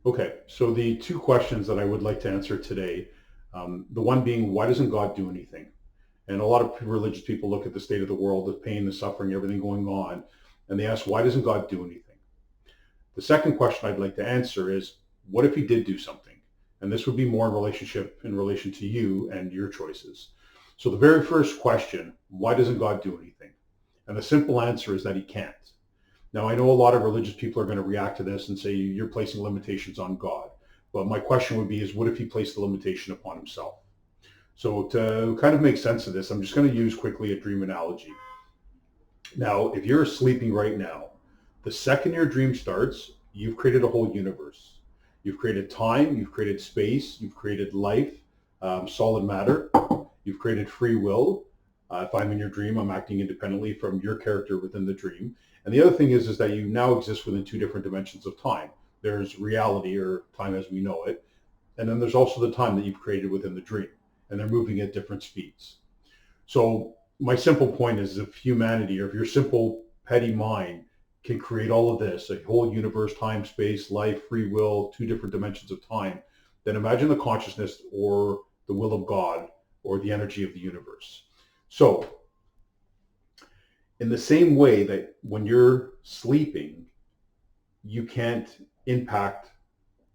Okay, so the two questions that I would like to answer today, the one being, why doesn't God do anything? And a lot of religious people look at the state of the world, the pain, the suffering, everything going on, and they ask, why doesn't God do anything? The second question I'd like to answer is, what if he did do something? And this would be more in relation to you and your choices. So the very first question, why doesn't God do anything? And the simple answer is that he can't. Now, I know a lot of religious people are going to react to this and say you're placing limitations on God. But my question would be is what if he placed the limitation upon himself? So to kind of make sense of this, I'm just going to use quickly a dream analogy. Now, if you're sleeping right now, the second your dream starts, you've created a whole universe. You've created time, you've created space, you've created life, solid matter, you've created free will. If I'm in your dream, I'm acting independently from your character within the dream. And the other thing is that you now exist within two different dimensions of time. There's reality or time as we know it, and then there's also the time that you've created within the dream, and they're moving at different speeds. So my simple point is if humanity or if your simple petty mind can create all of this, a whole universe, time, space, life, free will, two different dimensions of time, then imagine the consciousness or the will of God or the energy of the universe. So in the same way that when you're sleeping, you can't impact,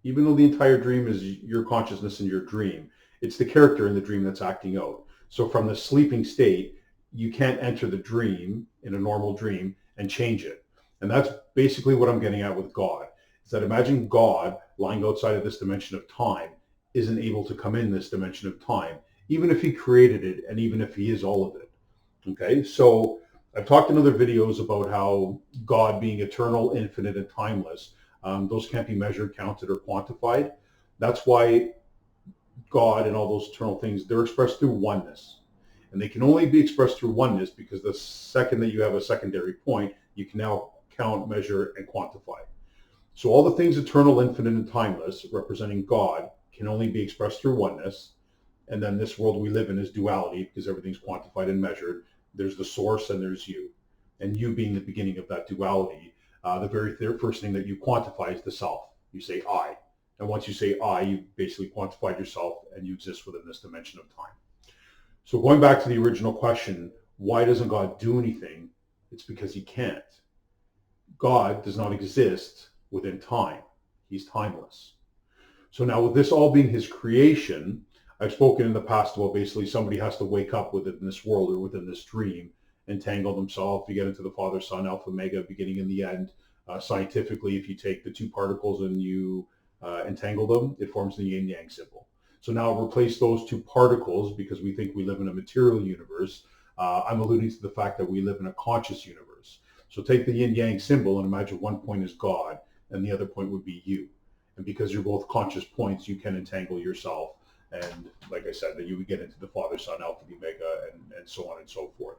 even though the entire dream is your consciousness in your dream, it's the character in the dream that's acting out. So from the sleeping state, you can't enter the dream in a normal dream and change it. And that's basically what I'm getting at with God. Is that imagine God lying outside of this dimension of time isn't able to come in this dimension of time, even if he created it and even if he is all of it. Okay, so I've talked in other videos about how God being eternal, infinite, and timeless, those can't be measured, counted, or quantified. That's why God and all those eternal things, they're expressed through oneness. And they can only be expressed through oneness because the second that you have a secondary point, you can now count, measure, and quantify. So all the things eternal, infinite, and timeless, representing God, can only be expressed through oneness. And then this world we live in is duality because everything's quantified and measured. There's the source and there's you. And you being the beginning of that duality, the very first thing that you quantify is the self. You say I. And once you say I, you basically quantified yourself and you exist within this dimension of time. So going back to the original question, why doesn't God do anything? It's because he can't. God does not exist within time. He's timeless. So now with this all being his creation, I've spoken in the past about basically somebody has to wake up within this world or within this dream, entangle themselves. You get into the Father, Son, Alpha, Omega, beginning and the end. Scientifically, if you take the two particles and you entangle them, it forms the yin yang symbol. So now replace those two particles because we think we live in a material universe. I'm alluding to the fact that we live in a conscious universe. So take the yin yang symbol and imagine one point is God and the other point would be you. And because you're both conscious points, you can entangle yourself. And like I said, that you would get into the Father, Son, Alpha, Omega, and so on and so forth.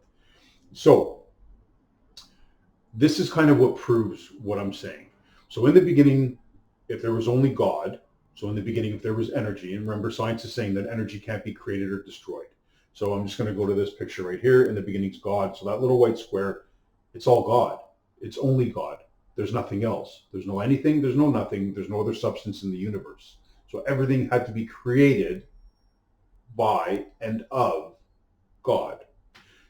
So this is kind of what proves what I'm saying. So in the beginning, if there was only God, so in the beginning, if there was energy, and remember science is saying that energy can't be created or destroyed. So I'm just going to go to this picture right here. In the beginning is God. So that little white square, it's all God. It's only God. There's nothing else. There's no anything. There's no nothing. There's no other substance in the universe. So everything had to be created by and of God.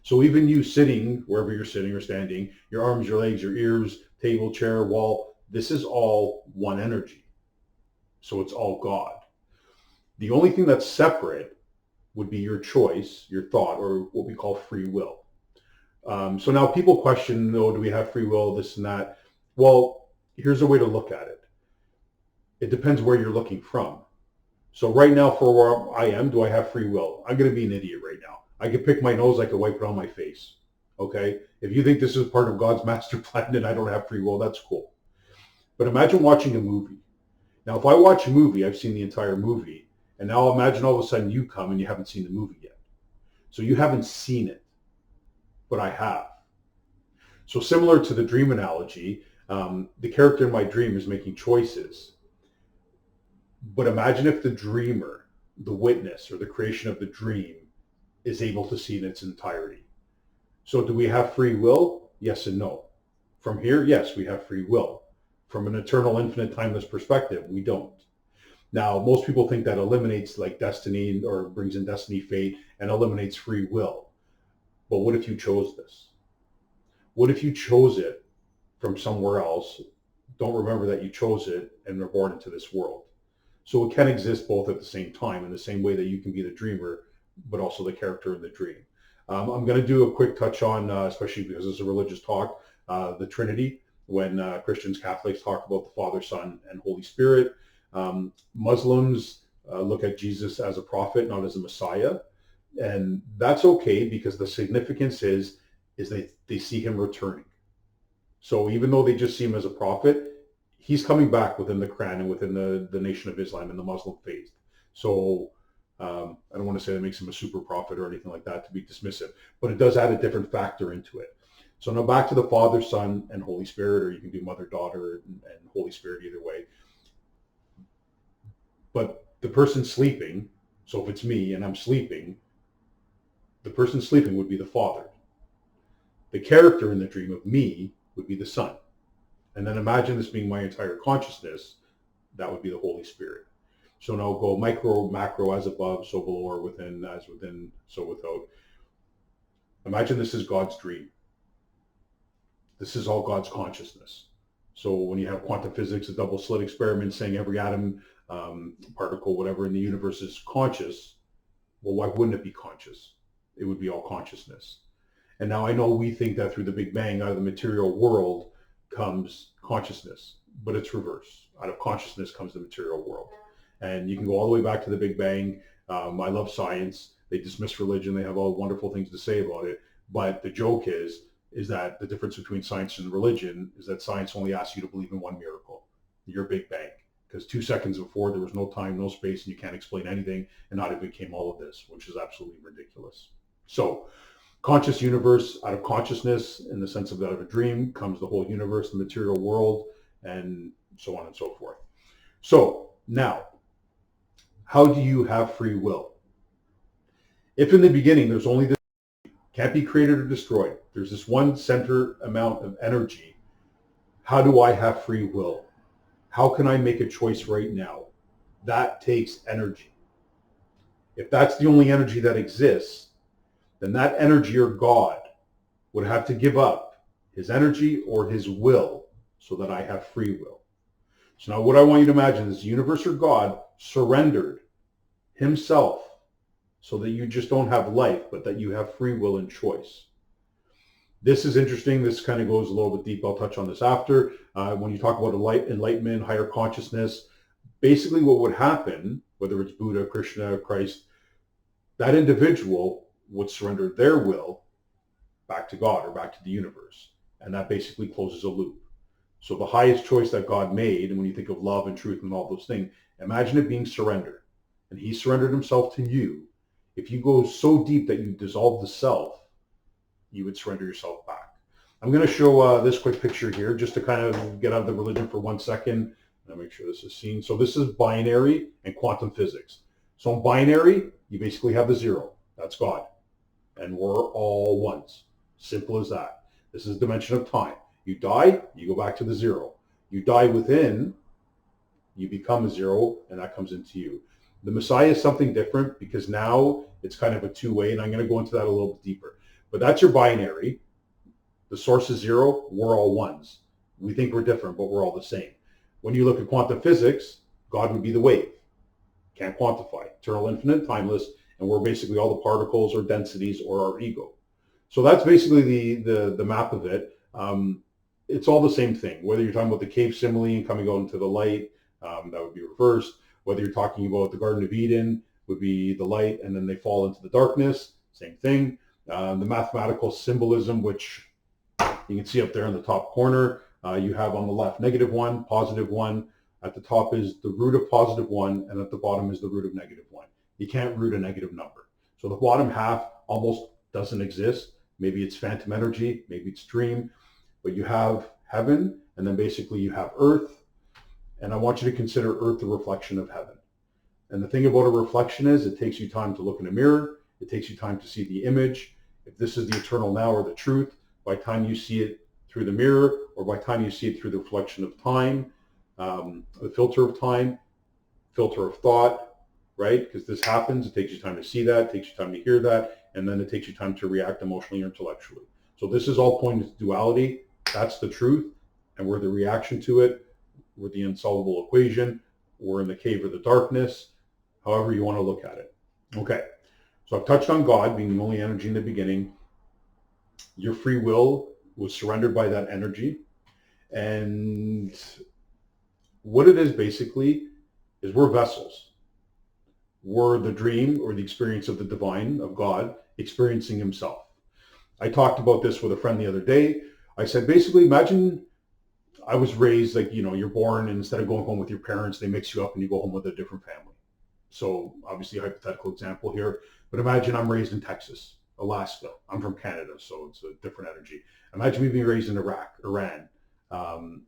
So even you sitting, wherever you're sitting or standing, your arms, your legs, your ears, table, chair, wall, this is all one energy. So it's all God. The only thing that's separate would be your choice, your thought, or what we call free will. So now people question, oh, do we have free will, this and that? Well, here's a way to look at it. It depends where you're looking from. So right now, for where I am, do I have free will? I'm going to be an idiot right now. I could pick my nose, I could wipe it on my face. Okay? If you think this is part of God's master plan and I don't have free will, that's cool. But imagine watching a movie. Now, if I watch a movie, I've seen the entire movie. And now imagine all of a sudden you come and you haven't seen the movie yet. So you haven't seen it, but I have. So similar to the dream analogy, the character in my dream is making choices. But imagine if the dreamer, the witness, or the creation of the dream is able to see in its entirety. So do we have free will? Yes and no. From here, yes, we have free will. From an eternal, infinite, timeless perspective, we don't. Now, most people think that eliminates like destiny or brings in destiny, fate, and eliminates free will. But what if you chose this? What if you chose it from somewhere else? Don't remember that you chose it and were born into this world. So it can exist both at the same time, in the same way that you can be the dreamer, but also the character in the dream. I'm going to do a quick touch on, especially because it's a religious talk, the Trinity, when Christians, Catholics talk about the Father, Son, and Holy Spirit. Muslims look at Jesus as a prophet, not as a Messiah. And that's okay, because the significance is they see him returning. So even though they just see him as a prophet, he's coming back within the Quran and within the Nation of Islam and the Muslim faith. So I don't want to say that makes him a super prophet or anything like that to be dismissive, but it does add a different factor into it. So now back to the Father, Son, and Holy Spirit, or you can do Mother, Daughter, and Holy Spirit either way. But the person sleeping, so if it's me and I'm sleeping, the person sleeping would be the Father. The character in the dream of me would be the Son. And then imagine this being my entire consciousness, that would be the Holy Spirit. So now go micro, macro, as above, so below, or within, as within, so without. Imagine this is God's dream. This is all God's consciousness. So when you have quantum physics, a double slit experiment saying every atom, particle, whatever in the universe is conscious, well, why wouldn't it be conscious? It would be all consciousness. And now I know we think that through the Big Bang, out of the material world comes consciousness, but it's reverse. Out of consciousness comes the material world. And you can go all the way back to the Big Bang. I love science. They dismiss religion. They have all wonderful things to say about it. But the joke is that the difference between science and religion is that science only asks you to believe in one miracle, your Big Bang. Because 2 seconds before there was no time, no space, and you can't explain anything, and out of it came all of this, which is absolutely ridiculous. So conscious universe, out of consciousness, in the sense of that of a dream, comes the whole universe, the material world, and so on and so forth. So now, how do you have free will? If in the beginning there's only this, can't be created or destroyed, there's this one center amount of energy, how do I have free will? How can I make a choice right now? That takes energy. If that's the only energy that exists, then that energy, or God, would have to give up his energy or his will so that I have free will. So now what I want you to imagine is the universe, or God, surrendered himself so that you just don't have life, but that you have free will and choice. This is interesting. This kind of goes a little bit deep. I'll touch on this after. When you talk about enlightenment, higher consciousness, basically what would happen, whether it's Buddha, Krishna, Christ, that individual would surrender their will back to God or back to the universe. And that basically closes a loop. So the highest choice that God made, and when you think of love and truth and all those things, imagine it being surrender. And he surrendered himself to you. If you go so deep that you dissolve the self, you would surrender yourself back. I'm going to show this quick picture here just to kind of get out of the religion for 1 second. I'll make sure this is seen. So this is binary and quantum physics. So in binary, you basically have the zero. That's God. And we're all ones. Simple as that. This is dimension of time. You die, you go back to the zero. You die within, you become a zero, and that comes into you. The Messiah is something different because now it's kind of a two-way, and I'm going to go into that a little bit deeper. But that's your binary. The source is zero. We're all ones. We think we're different, but we're all the same. When you look at quantum physics, God would be the wave. Can't quantify. Eternal, infinite, timeless, and we're basically all the particles or densities or our ego. So that's basically the map of it. It's all the same thing. Whether you're talking about the cave simile and coming out into the light, that would be reversed. Whether you're talking about the Garden of Eden, would be the light, and then they fall into the darkness. Same thing. The mathematical symbolism, which you can see up there in the top corner, you have on the left -1, +1. At the top is the root of +1, and at the bottom is the root of -1. You can't root a negative number. So the bottom half almost doesn't exist. Maybe it's phantom energy, maybe it's dream, but you have heaven, and then basically you have earth. And I want you to consider earth a reflection of heaven. And the thing about a reflection is it takes you time to look in a mirror. It takes you time to see the image. If this is the eternal now or the truth, by the time you see it through the mirror or by the time you see it through the reflection of time, the filter of time, filter of thought, right? Because this happens, it takes you time to see that, it takes you time to hear that, and then it takes you time to react emotionally or intellectually. So this is all pointing to duality. That's the truth, and we're the reaction to it. We're the insoluble equation. We're in the cave of the darkness, however you want to look at it. Okay, so I've touched on God being the only energy in the beginning. Your free will was surrendered by that energy. And what it is basically is we're vessels. We're the dream or the experience of the divine, of God, experiencing himself. I talked about this with a friend the other day. I said, basically, imagine I was raised like, you're born and instead of going home with your parents, they mix you up and you go home with a different family. So obviously a hypothetical example here, but imagine I'm raised in Texas, Alaska. I'm from Canada, so it's a different energy. Imagine me being raised in Iraq, Iran,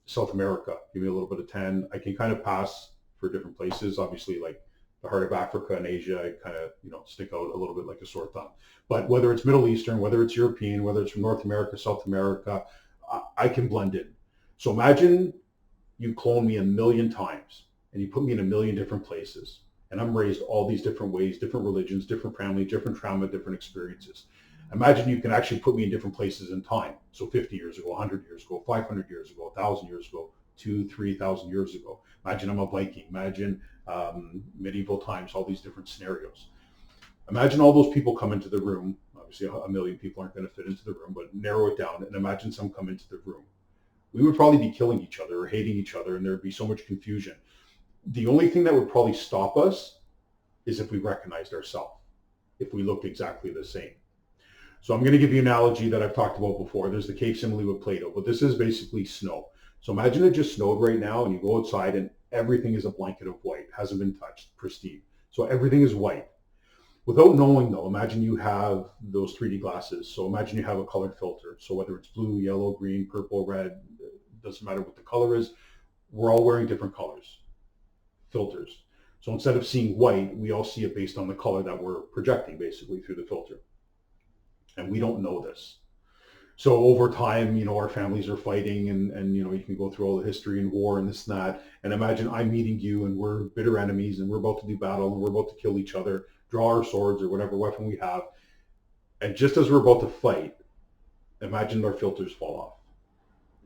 South America. Give me a little bit of 10. I can kind of pass for different places. Obviously, like the heart of Africa and Asia, I kind of, stick out a little bit like a sore thumb. But whether it's Middle Eastern, whether it's European, whether it's from North America, South America, I can blend in. So imagine you clone me 1,000,000 times and you put me in 1,000,000 different places. And I'm raised all these different ways, different religions, different family, different trauma, different experiences. Imagine you can actually put me in different places in time. So 50 years ago, 100 years ago, 500 years ago, 1,000 years ago, 2,000, 3,000 years ago. Imagine I'm a Viking. Imagine medieval times, all these different scenarios. Imagine all those people come into the room. Obviously, 1,000,000 people aren't going to fit into the room, but narrow it down and imagine some come into the room. We would probably be killing each other or hating each other, and there would be so much confusion. The only thing that would probably stop us is if we recognized ourselves, if we looked exactly the same. So I'm going to give you an analogy that I've talked about before. There's the cave simile with Plato, but this is basically snow. So imagine it just snowed right now and you go outside and everything is a blanket of white, hasn't been touched, pristine. So everything is white. Without knowing though, imagine you have those 3D glasses. So imagine you have a colored filter. So whether it's blue, yellow, green, purple, red, doesn't matter what the color is, we're all wearing different colors, filters. So instead of seeing white, we all see it based on the color that we're projecting basically through the filter. And we don't know this. So over time, our families are fighting and you can go through all the history and war and this and that. And imagine I'm meeting you and we're bitter enemies and we're about to do battle and we're about to kill each other, draw our swords or whatever weapon we have. And just as we're about to fight, imagine our filters fall off.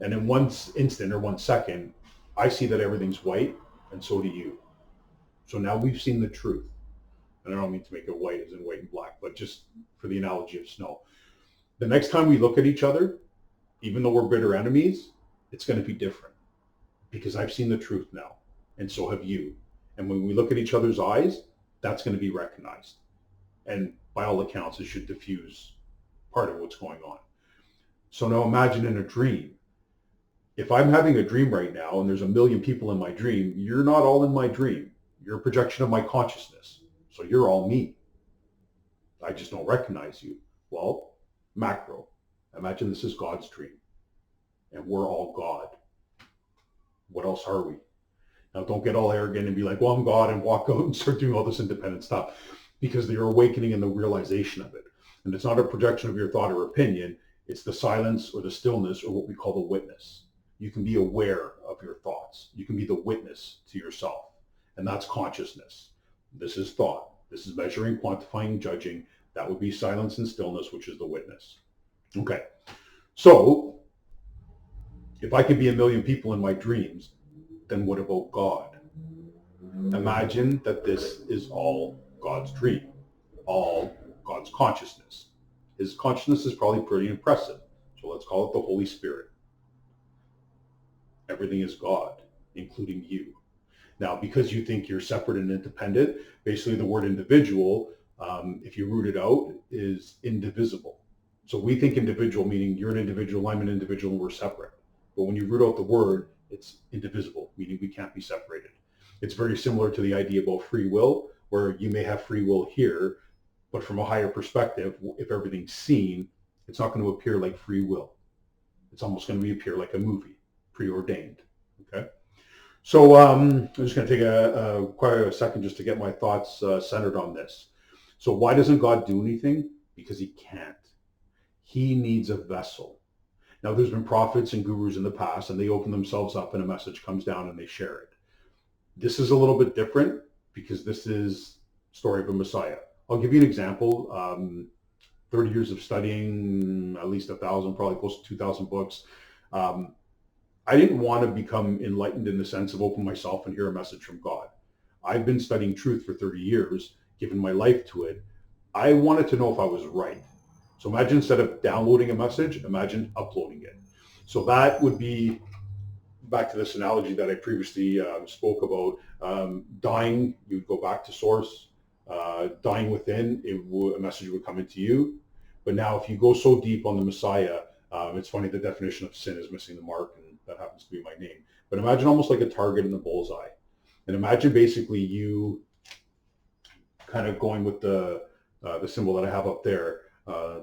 And in one instant or 1 second, I see that everything's white and so do you. So now we've seen the truth. And I don't mean to make it white as in white and black, but just for the analogy of snow. The next time we look at each other, even though we're bitter enemies, it's going to be different because I've seen the truth now, and so have you. And when we look at each other's eyes, that's going to be recognized. And by all accounts, it should diffuse part of what's going on. So now imagine in a dream. If I'm having a dream right now and there's 1,000,000 people in my dream, you're not all in my dream. You're a projection of my consciousness. So you're all me. I just don't recognize you. Well, macro. Imagine this is God's dream. And we're all God. What else are we? Now, don't get all arrogant and be like, well, I'm God, and walk out and start doing all this independent stuff. Because you're awakening in the realization of it. And it's not a projection of your thought or opinion. It's the silence or the stillness or what we call the witness. You can be aware of your thoughts. You can be the witness to yourself. And that's consciousness. This is thought. This is measuring, quantifying, judging. That would be silence and stillness, which is the witness. Okay. So if I could be 1,000,000 people in my dreams, then what about God? Imagine that this is all God's dream, all God's consciousness. His consciousness is probably pretty impressive. So let's call it the Holy Spirit. Everything is God, including you. Now, because you think you're separate and independent, basically the word individual, if you root it out, is indivisible. So we think individual, meaning you're an individual, I'm an individual, and we're separate. But when you root out the word, it's indivisible, meaning we can't be separated. It's very similar to the idea about free will, where you may have free will here, but from a higher perspective, if everything's seen, it's not going to appear like free will. It's almost going to appear like a movie, preordained. Okay. So I'm just going to take quite a second just to get my thoughts centered on this. So why doesn't God do anything? Because he can't. He needs a vessel. Now, there's been prophets and gurus in the past, and they open themselves up and a message comes down and they share it. This is a little bit different because this is the story of a Messiah. I'll give you an example. 30 years of studying, at least 1,000, probably close to 2,000 books. I didn't want to become enlightened in the sense of open myself and hear a message from God. I've been studying truth for 30 years, given my life to it. I wanted to know if I was right. So imagine instead of downloading a message, imagine uploading it. So that would be back to this analogy that I previously spoke about. Dying, you'd go back to source. Dying within, a message would come into you. But now if you go so deep on the Messiah, it's funny, the definition of sin is missing the mark, and that happens to be my name. But imagine almost like a target in the bullseye. And imagine basically you kind of going with the symbol that I have up there,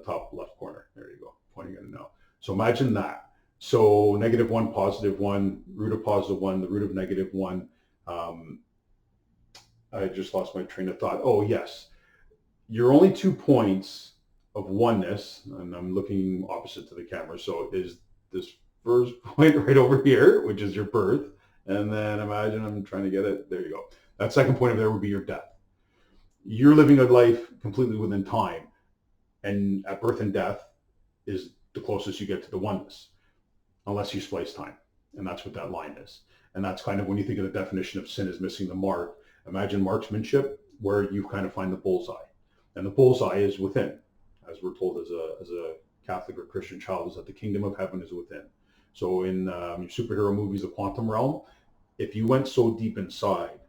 top left corner. There you go, pointing at it now. So imagine that. So -1, +1, root of +1, the root of -1. I just lost my train of thought. Oh, yes. You're only 2 points of oneness, and I'm looking opposite to the camera. So is this first point right over here, which is your birth. And then imagine, I'm trying to get it. There you go. That second point of there would be your death. You're living a life completely within time. And at birth and death is the closest you get to the oneness, unless you splice time. And that's what that line is. And that's kind of when you think of the definition of sin is missing the mark. Imagine marksmanship, where you kind of find the bullseye. And the bullseye is within, as we're told as a Catholic or Christian child, is that the kingdom of heaven is within. So in your superhero movies, the quantum realm, if you went so deep inside,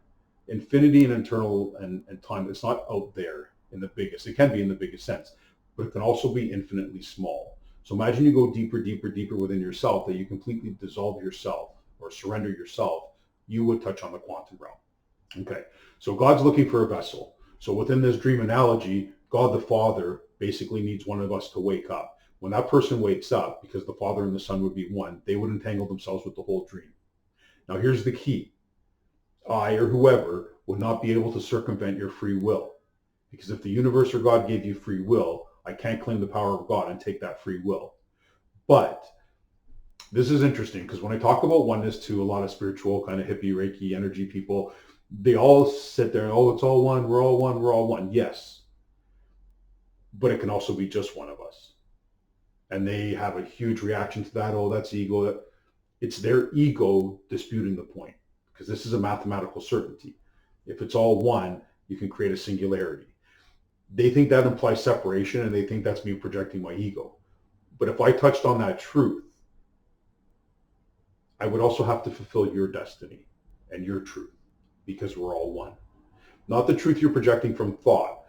infinity and eternal and time, it's not out there in the biggest. It can be in the biggest sense, but it can also be infinitely small. So imagine you go deeper, deeper, deeper within yourself, that you completely dissolve yourself or surrender yourself, you would touch on the quantum realm. Okay, so God's looking for a vessel. So within this dream analogy, God the Father basically needs one of us to wake up. When that person wakes up, because the Father and the Son would be one, they would entangle themselves with the whole dream. Now here's the key. I or whoever would not be able to circumvent your free will. Because if the universe or God gave you free will, I can't claim the power of God and take that free will. But this is interesting, because when I talk about oneness to a lot of spiritual kind of hippie, Reiki, energy people, they all sit there and, oh, it's all one, we're all one, we're all one. Yes. But it can also be just one of us. And they have a huge reaction to that. Oh, that's ego. It's their ego disputing the point, because this is a mathematical certainty. If it's all one, you can create a singularity. They think that implies separation, and they think that's me projecting my ego. But if I touched on that truth, I would also have to fulfill your destiny and your truth, because we're all one. Not the truth you're projecting from thought,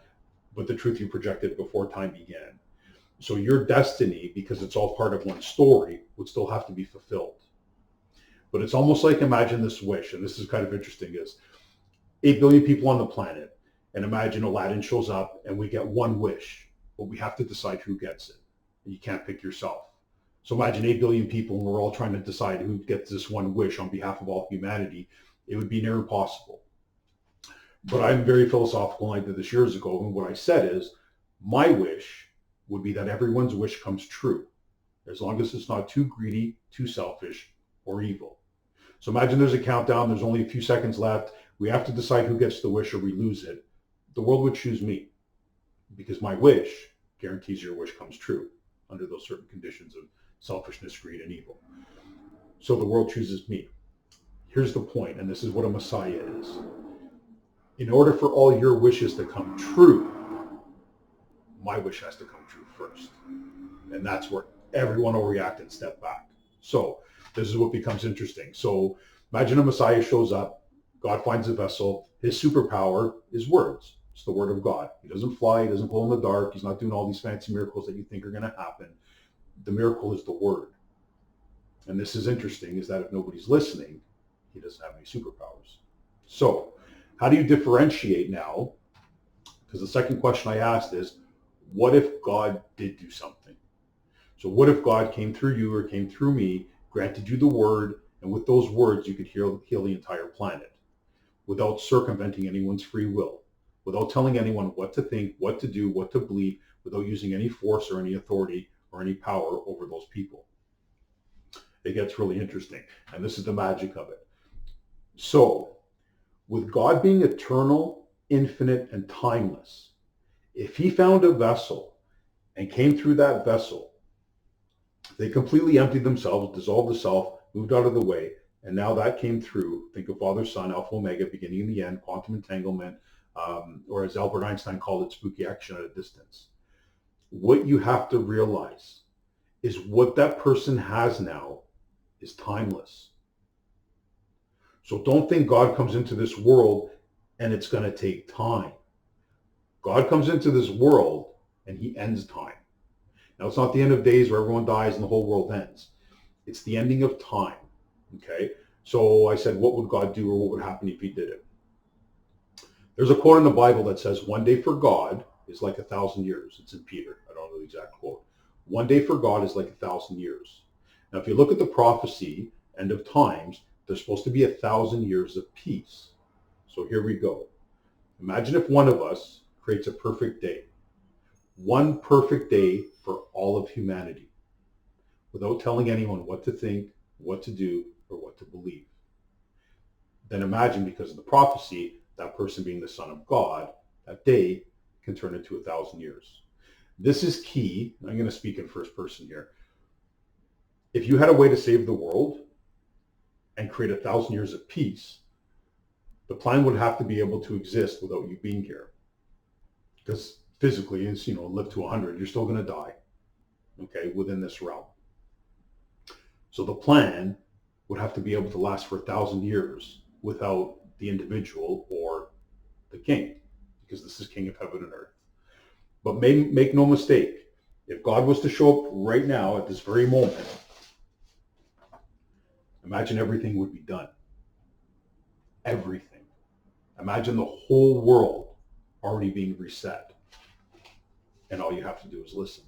but the truth you projected before time began. So your destiny, because it's all part of one story, would still have to be fulfilled. But it's almost like, imagine this wish, and this is kind of interesting, is 8 billion people on the planet, and imagine Aladdin shows up and we get one wish, but we have to decide who gets it. And you can't pick yourself. So imagine 8 billion people and we're all trying to decide who gets this one wish on behalf of all humanity. It would be near impossible. But I'm very philosophical, and I did this years ago, and what I said is, my wish would be that everyone's wish comes true, as long as it's not too greedy, too selfish, or evil. So imagine there's a countdown, there's only a few seconds left, we have to decide who gets the wish or we lose it. The world would choose me, because my wish guarantees your wish comes true under those certain conditions of selfishness, greed, and evil. So the world chooses me. Here's the point, and this is what a Messiah is. In order for all your wishes to come true, my wish has to come true first. And that's where everyone will react and step back. So this is what becomes interesting. So imagine a Messiah shows up, God finds a vessel, his superpower is words. It's the word of God. He doesn't fly, he doesn't glow in the dark, he's not doing all these fancy miracles that you think are going to happen. The miracle is the word. And this is interesting, is that if nobody's listening, he doesn't have any superpowers. So how do you differentiate now? Because the second question I asked is, what if God did do something? So what if God came through you or came through me, granted you the word, and with those words you could heal the entire planet without circumventing anyone's free will, without telling anyone what to think, what to do, what to believe, without using any force or any authority or any power over those people? It gets really interesting. And this is the magic of it. So, with God being eternal, infinite, and timeless, if he found a vessel and came through that vessel, they completely emptied themselves, dissolved the self, moved out of the way, and now that came through. Think of Father, Son, Alpha, Omega, beginning and the end, quantum entanglement, or as Albert Einstein called it, spooky action at a distance. What you have to realize is what that person has now is timeless. So don't think God comes into this world and it's going to take time. God comes into this world and he ends time. Now, it's not the end of days where everyone dies and the whole world ends. It's the ending of time. Okay? So I said, what would God do, or what would happen if he did it? There's a quote in the Bible that says, one day for God is like 1,000 years. It's in Peter. I don't know the exact quote. One day for God is like 1,000 years. Now, if you look at the prophecy, end of times, there's supposed to be 1,000 years of peace. So here we go. Imagine if one of us creates a perfect day. One perfect day for all of humanity, without telling anyone what to think, what to do, or what to believe. Then imagine, because of the prophecy, that person being the Son of God, that day can turn into 1,000 years. This is key. I'm going to speak in first person here. If you had a way to save the world and create 1,000 years of peace, the plan would have to be able to exist without you being here. Because physically, it's, live to 100, you're still going to die, okay, within this realm. So the plan would have to be able to last for 1,000 years without the individual or the king, because this is King of heaven and earth. But make no mistake, if God was to show up right now at this very moment, imagine everything would be done. Everything. Imagine the whole world already being reset. And all you have to do is listen.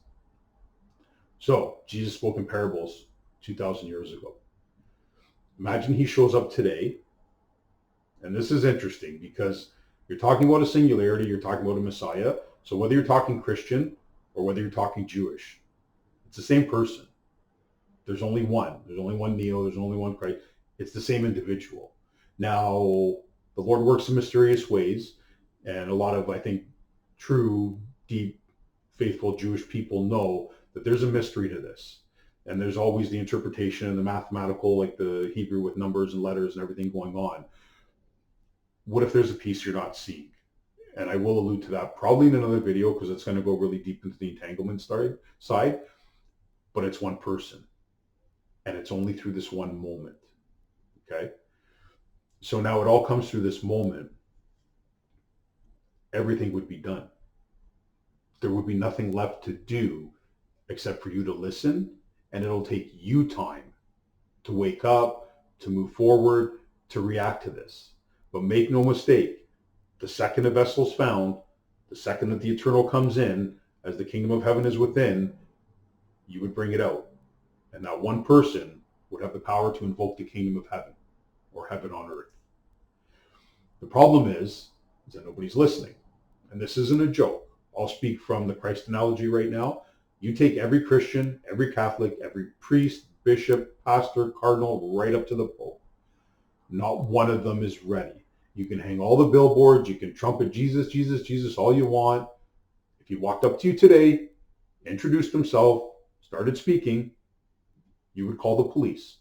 So Jesus spoke in parables 2,000 years ago. Imagine he shows up today. And this is interesting because you're talking about a singularity, you're talking about a Messiah. So whether you're talking Christian or whether you're talking Jewish, it's the same person. There's only one. There's only one Neo. There's only one Christ. It's the same individual. Now, the Lord works in mysterious ways. And a lot of, I think, true, deep, faithful Jewish people know that there's a mystery to this. And there's always the interpretation and the mathematical, like the Hebrew with numbers and letters and everything going on. What if there's a piece you're not seeing? And I will allude to that probably in another video because it's going to go really deep into the entanglement side. But it's one person. And it's only through this one moment. Okay? So now it all comes through this moment. Everything would be done. There would be nothing left to do except for you to listen, and it'll take you time to wake up, to move forward, to react to this. But make no mistake, the second a vessel's found, the second that the eternal comes in, as the kingdom of heaven is within, you would bring it out. And that one person would have the power to invoke the kingdom of heaven, or heaven on earth. The problem is that nobody's listening. And this isn't a joke. I'll speak from the Christ analogy right now. You take every Christian, every Catholic, every priest, bishop, pastor, cardinal, right up to the Pope. Not one of them is ready. You can hang all the billboards, you can trumpet Jesus, Jesus, Jesus all you want. If he walked up to you today, introduced himself, started speaking, you would call the police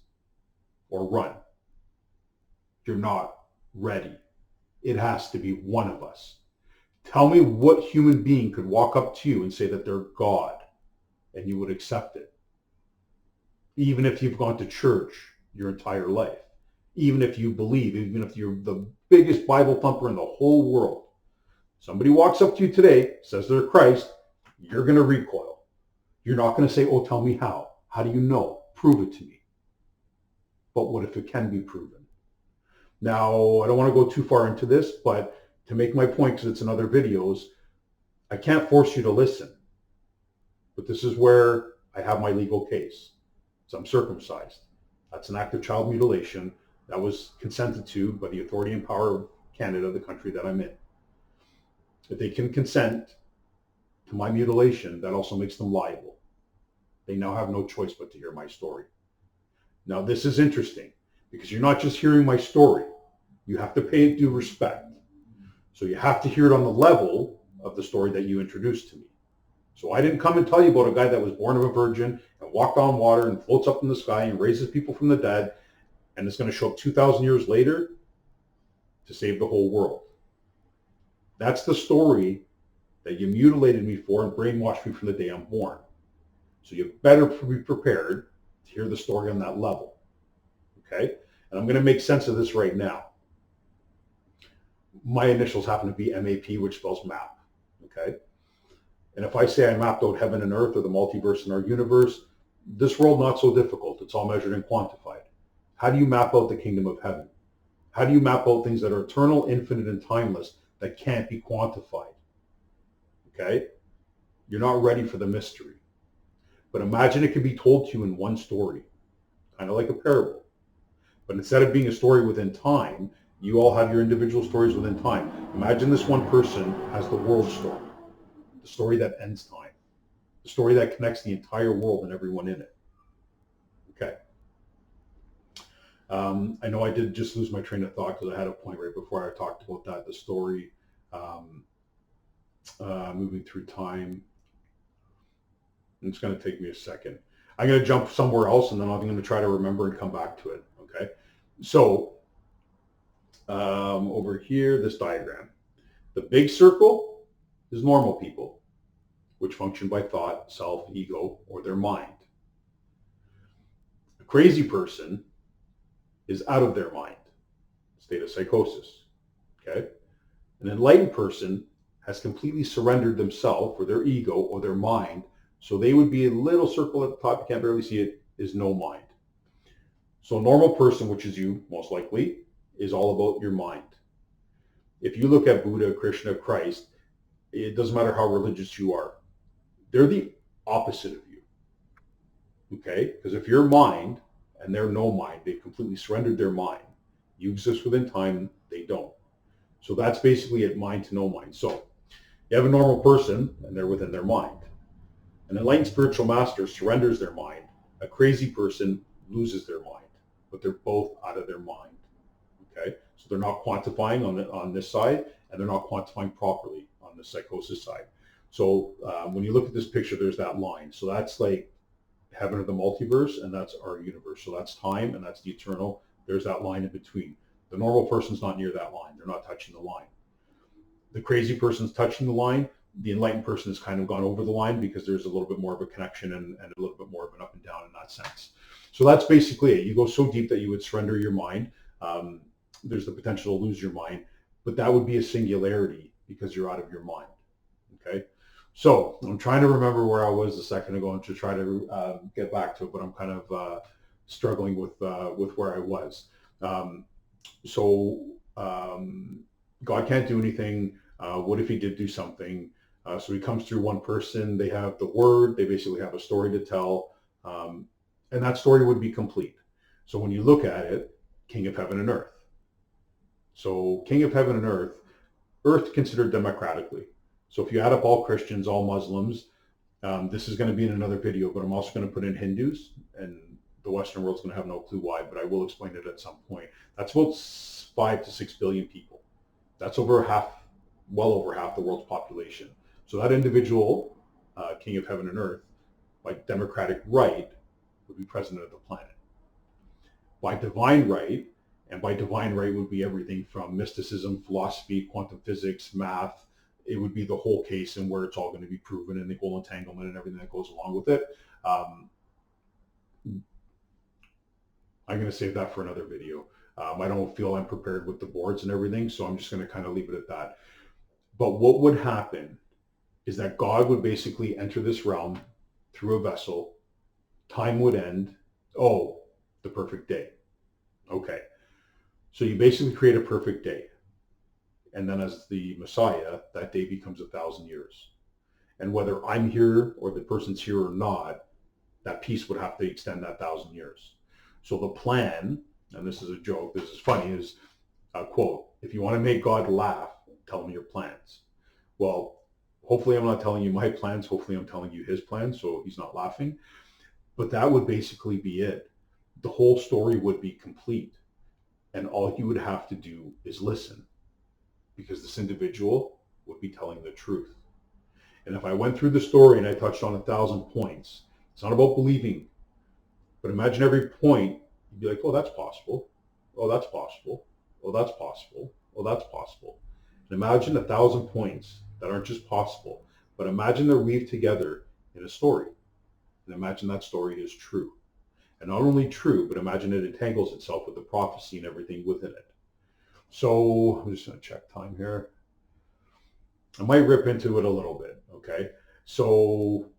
or run. You're not ready. It has to be one of us. Tell me what human being could walk up to you and say that they're God and you would accept it. Even if you've gone to church your entire life. Even if you believe, even if you're the biggest Bible thumper in the whole world. Somebody walks up to you today, says they're Christ, you're going to recoil. You're not going to say, oh, tell me how. How do you know? Prove it to me. But what if it can be proven? Now, I don't want to go too far into this, but to make my point, because it's in other videos, I can't force you to listen. But this is where I have my legal case. So I'm circumcised. That's an act of child mutilation that was consented to by the authority and power of Canada, the country that I'm in. If they can consent to my mutilation, that also makes them liable. They now have no choice but to hear my story. Now, this is interesting because you're not just hearing my story. You have to pay it due respect. So you have to hear it on the level of the story that you introduced to me. So I didn't come and tell you about a guy that was born of a virgin and walked on water and floats up in the sky and raises people from the dead and is going to show up 2,000 years later to save the whole world. That's the story that you mutilated me for and brainwashed me from the day I'm born. So you better be prepared to hear the story on that level. Okay? And I'm going to make sense of this right now. My initials happen to be MAP, which spells map. Okay? And if I say I mapped out heaven and earth or the multiverse in our universe, this world not so difficult. It's all measured and quantified. How do you map out the kingdom of heaven? How do you map out things that are eternal, infinite, and timeless that can't be quantified? Okay? You're not ready for the mystery. But imagine it could be told to you in one story, kind of like a parable. But instead of being a story within time, you all have your individual stories within time. Imagine this one person has the world story, the story that ends time, the story that connects the entire world and everyone in it. Okay. I know I did just lose my train of thought because I had a point right before I talked about that, the story, moving through time. It's going to take me a second. I'm going to jump somewhere else and then I'm going to try to remember and come back to it. Okay. So over here, this diagram, the big circle is normal people, which function by thought, self, ego, or their mind. A crazy person is out of their mind, state of psychosis. Okay. An enlightened person has completely surrendered themselves or their ego or their mind. So they would be a little circle at the top, you can't barely see it, is no mind. So a normal person, which is you most likely, is all about your mind. If you look at Buddha, Krishna, Christ, it doesn't matter how religious you are. They're the opposite of you. Okay? Because if you're mind and they're no mind, they've completely surrendered their mind. You exist within time, they don't. So that's basically it, mind to no mind. So you have a normal person and they're within their mind. An enlightened spiritual master surrenders their mind. A crazy person loses their mind, but they're both out of their mind. Okay, so they're not quantifying on this side, and they're not quantifying properly on the psychosis side. So when you look at this picture, there's that line. So that's like heaven or the multiverse, and that's our universe. So that's time, and that's the eternal. There's that line in between. The normal person's not near that line. They're not touching the line. The crazy person's touching the line. The enlightened person has kind of gone over the line because there's a little bit more of a connection and a little bit more of an up and down in that sense. So that's basically it. You go so deep that you would surrender your mind. There's the potential to lose your mind, but that would be a singularity because you're out of your mind. Okay. So I'm trying to remember where I was a second ago and to try to get back to it, but I'm kind of struggling with where I was. God can't do anything. What if he did do something? So he comes through one person, they have the word, they basically have a story to tell, and that story would be complete. So when you look at it, King of Heaven and Earth. So King of Heaven and Earth considered democratically. So if you add up all Christians, all Muslims, this is going to be in another video, but I'm also going to put in Hindus, and the Western world's going to have no clue why, but I will explain it at some point. That's about 5 to 6 billion people. That's well over half the world's population. So that individual, King of Heaven and Earth, by democratic right, would be president of the planet. By divine right, and by divine right would be everything from mysticism, philosophy, quantum physics, math. It would be the whole case and where it's all going to be proven and the equal entanglement and everything that goes along with it. I'm going to save that for another video. I don't feel I'm prepared with the boards and everything, so I'm just going to kind of leave it at that. But what would happen is that God would basically enter this realm through a vessel. Time would end. Oh, the perfect day. Okay. So you basically create a perfect day. And then as the Messiah, that day becomes 1,000 years. And whether I'm here or the person's here or not, that piece would have to extend that 1,000 years. So the plan, and this is a joke, this is funny, is a quote, if you want to make God laugh, tell him your plans. Well, hopefully I'm not telling you my plans. Hopefully I'm telling you his plans, so he's not laughing. But that would basically be it. the whole story would be complete. And all you would have to do is listen, because this individual would be telling the truth. And if I went through the story and I touched on 1,000 points, it's not about believing, but imagine every point, you'd be like, oh, that's possible. Oh, that's possible. Oh, that's possible. Oh, that's possible. And imagine 1,000 points that aren't just possible, but imagine they're weaved together in a story. And imagine that story is true. And not only true, but imagine it entangles itself with the prophecy and everything within it. So I'm just going to check time here. I might rip into it a little bit. Okay. So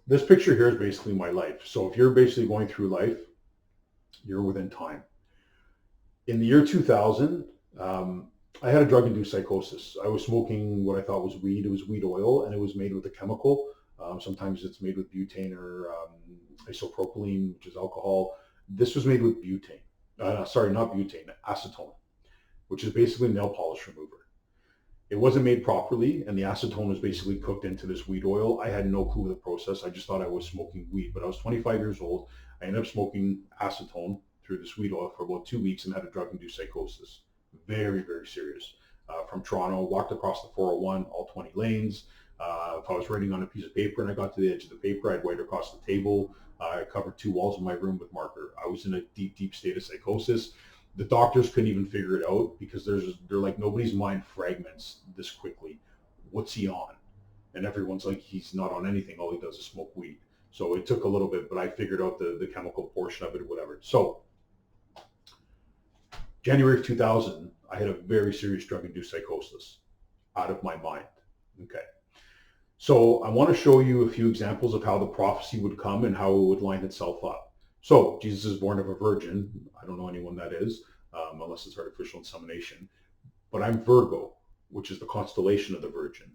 this picture here is basically my life. So if you're basically going through life, you're within time. In the year 2000, I had a drug-induced psychosis. I was smoking what I thought was weed. It was weed oil, and it was made with a chemical. Sometimes it's made with butane or isopropylene, which is alcohol. This was made with butane. Sorry, not butane, acetone, which is basically nail polish remover. It wasn't made properly, and the acetone was basically cooked into this weed oil. I had no clue of the process. I just thought I was smoking weed, but I was 25 years old. I ended up smoking acetone through this weed oil for about 2 weeks and had a drug-induced psychosis. Very, very serious. From Toronto, walked across the 401, all 20 lanes. If I was writing on a piece of paper and I got to the edge of the paper, I'd write across the table. I covered 2 walls in my room with marker. I was in a deep, deep state of psychosis. The doctors couldn't even figure it out because they're like, nobody's mind fragments this quickly. What's he on? And everyone's like, he's not on anything. All he does is smoke weed. So it took a little bit, but I figured out the chemical portion of it, whatever. So January of 2000, I had a very serious drug-induced psychosis out of my mind. Okay. So I want to show you a few examples of how the prophecy would come and how it would line itself up. So Jesus is born of a virgin. I don't know anyone that is, unless it's artificial insemination. But I'm Virgo, which is the constellation of the Virgin.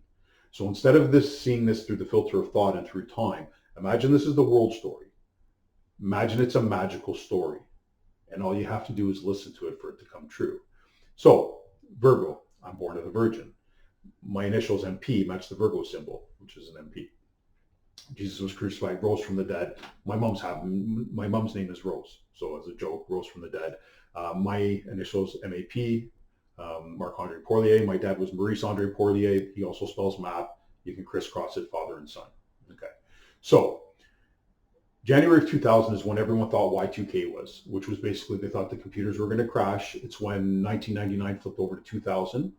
So instead of seeing this through the filter of thought and through time, imagine this is the world story. Imagine it's a magical story. And all you have to do is listen to it for it to come true. So Virgo, I'm born of the Virgin. My initials MP match the Virgo symbol, which is an MP. Jesus was crucified, rose from the dead. My mom's name is Rose, so as a joke, rose from the dead. My initials MAP, Marc-Andre Porlier. My dad was Maurice Andre Porlier. He also spells map. You can crisscross it, father and son. Okay, so January of 2000 is when everyone thought Y2K was, which was basically they thought the computers were going to crash. It's when 1999 flipped over to 2000.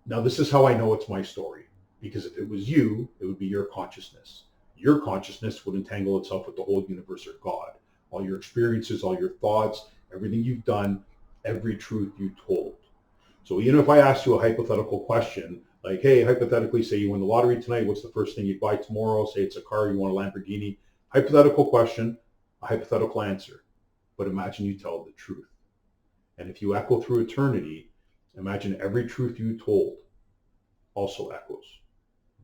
Now, this is how I know it's my story, because if it was you, it would be your consciousness. Your consciousness would entangle itself with the whole universe or God. All your experiences, all your thoughts, everything you've done, every truth you told. So even if I asked you a hypothetical question, like, hey, hypothetically, say you win the lottery tonight, what's the first thing you'd buy tomorrow? Say it's a car, you want a Lamborghini. Hypothetical question, a hypothetical answer. But imagine you tell the truth. And if you echo through eternity, imagine every truth you told also echoes.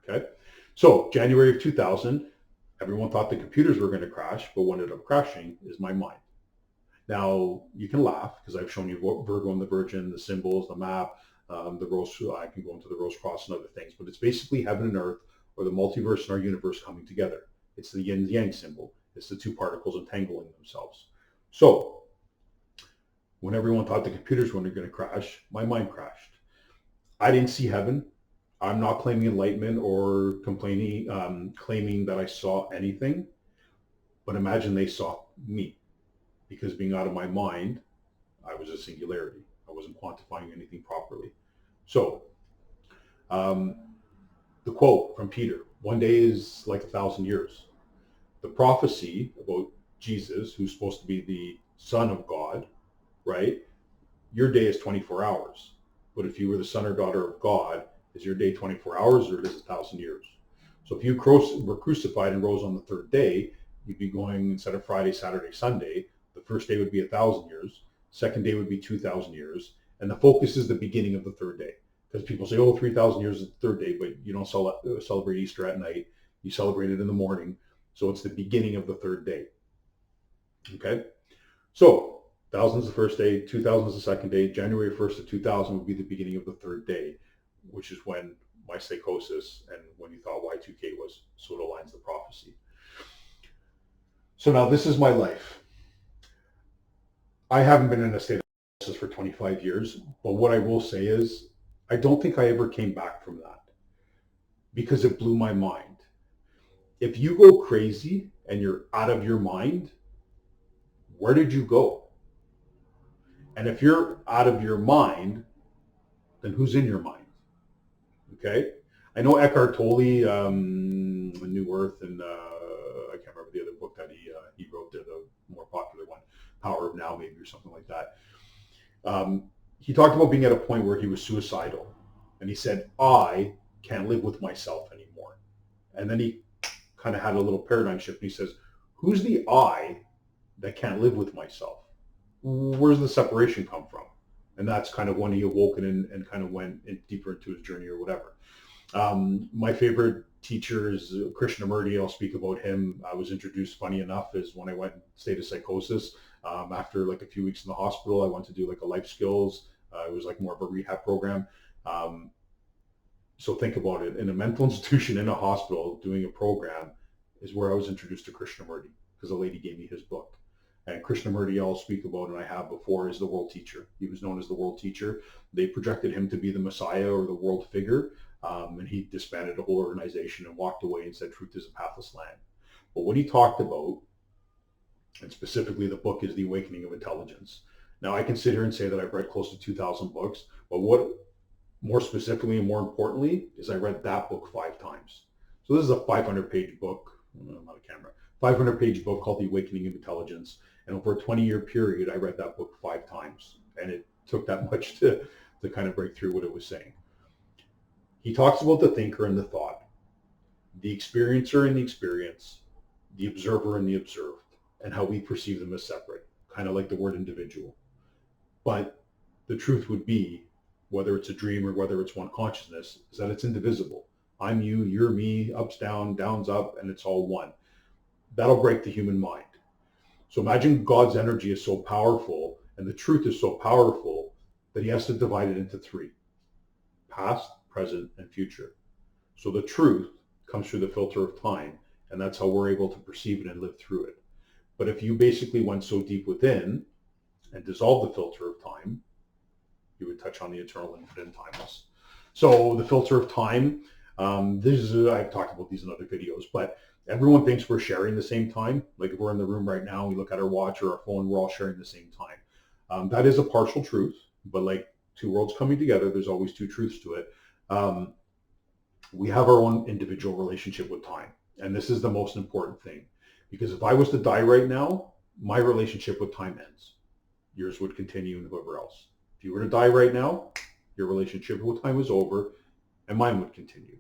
Okay? So January of 2000, everyone thought the computers were going to crash, but what ended up crashing is my mind. Now, you can laugh because I've shown you Virgo and the Virgin, the symbols, the map, the rose. I can go into the rose cross and other things, but it's basically heaven and earth, or the multiverse and our universe coming together. It's the yin yang symbol. It's the 2 particles entangling themselves. So when everyone thought the computers were going to crash, my mind crashed. I didn't see heaven. I'm not claiming enlightenment or claiming that I saw anything, but imagine they saw me, because being out of my mind, I was a singularity. I wasn't quantifying anything properly. So the quote from Peter, one day is like 1,000 years. The prophecy about Jesus, who's supposed to be the Son of God, right? Your day is 24 hours. But if you were the son or daughter of God, is your day 24 hours or it is 1,000 years? So if you were crucified and rose on the 3rd day, you'd be going, instead of Friday, Saturday, Sunday, the first day would be 1,000 years. Second day would be 2,000 years. And the focus is the beginning of the 3rd day. Because people say, oh, 3,000 years is the 3rd day, but you don't celebrate Easter at night. You celebrate it in the morning. So it's the beginning of the 3rd day. Okay? So 1,000 is the first day, 2,000 is the second day, January 1st of 2000 would be the beginning of the 3rd day, which is when my psychosis and when you thought Y2K was, so it aligns the prophecy. So now this is my life. I haven't been in a state of analysis for 25 years, but what I will say is I don't think I ever came back from that because it blew my mind. If you go crazy and you're out of your mind, where did you go? And if you're out of your mind, then who's in your mind? Okay. I know Eckhart Tolle, New Earth, and I can't remember the other book that he wrote, the more popular one, Power of Now, maybe, or something like that. He talked about being at a point where he was suicidal, and he said, "I can't live with myself anymore." And then he kind of had a little paradigm shift. And he says, "Who's the I that can't live with myself? Where's the separation come from?" And that's kind of when he awoken and kind of went deeper into his journey or whatever. My favorite teacher is Krishnamurti. I'll speak about him. I was introduced, funny enough, is when I went in state of psychosis. After like a few weeks in the hospital, I went to do like a life skills. It was like more of a rehab program. So think about it. In a mental institution in a hospital doing a program is where I was introduced to Krishnamurti because a lady gave me his book. And Krishnamurti, I'll speak about, and I have before, is the world teacher. He was known as the world teacher. They projected him to be the Messiah or the world figure. And he disbanded the whole organization and walked away and said, "Truth is a pathless land." But what he talked about, and specifically the book, is The Awakening of Intelligence. Now, I can sit here and say that I've read close to 2,000 books, but what more specifically and more importantly is I read that book 5 times. So this is a 500-page book. I'm not a camera. 500-page book called The Awakening of Intelligence. And over a 20-year period, I read that book 5 times. And it took that much to kind of break through what it was saying. He talks about the thinker and the thought, the experiencer and the experience, the observer and the observed, and how we perceive them as separate, kind of like the word individual. But the truth would be, whether it's a dream or whether it's one consciousness, is that it's indivisible. I'm you, you're me, up's down, down's up, and it's all one. That'll break the human mind. So imagine God's energy is so powerful and the truth is so powerful that he has to divide it into 3: past, present, and future. So the truth comes through the filter of time, and that's how we're able to perceive it and live through it. But if you basically went so deep within and dissolved the filter of time, you would touch on the eternal, infinite, and timeless. So the filter of time, I've talked about these in other videos, but everyone thinks we're sharing the same time. Like if we're in the room right now, we look at our watch or our phone, we're all sharing the same time. That is a partial truth, but like 2 worlds coming together, there's always 2 truths to it. We have our own individual relationship with time. And this is the most important thing, because if I was to die right now, my relationship with time ends. Yours would continue, and whoever else. If you were to die right now, your relationship with time is over and mine would continue.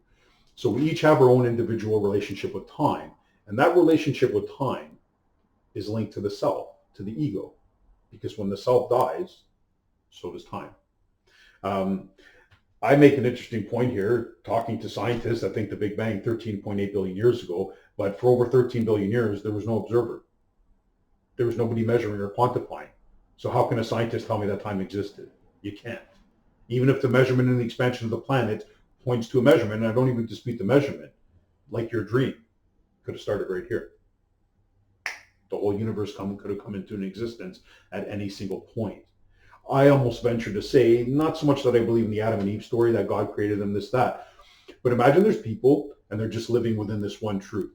So we each have our own individual relationship with time. And that relationship with time is linked to the self, to the ego. Because when the self dies, so does time. I make an interesting point here, talking to scientists that think the Big Bang 13.8 billion years ago, but for over 13 billion years, there was no observer. There was nobody measuring or quantifying. So how can a scientist tell me that time existed? You can't. Even if the measurement and the expansion of the planet points to a measurement, and I don't even dispute the measurement, like your dream could have started right here. The whole universe could have come into an existence at any single point. I almost venture to say, not so much that I believe in the Adam and Eve story, that God created them, this, that, but imagine there's people and they're just living within this one truth.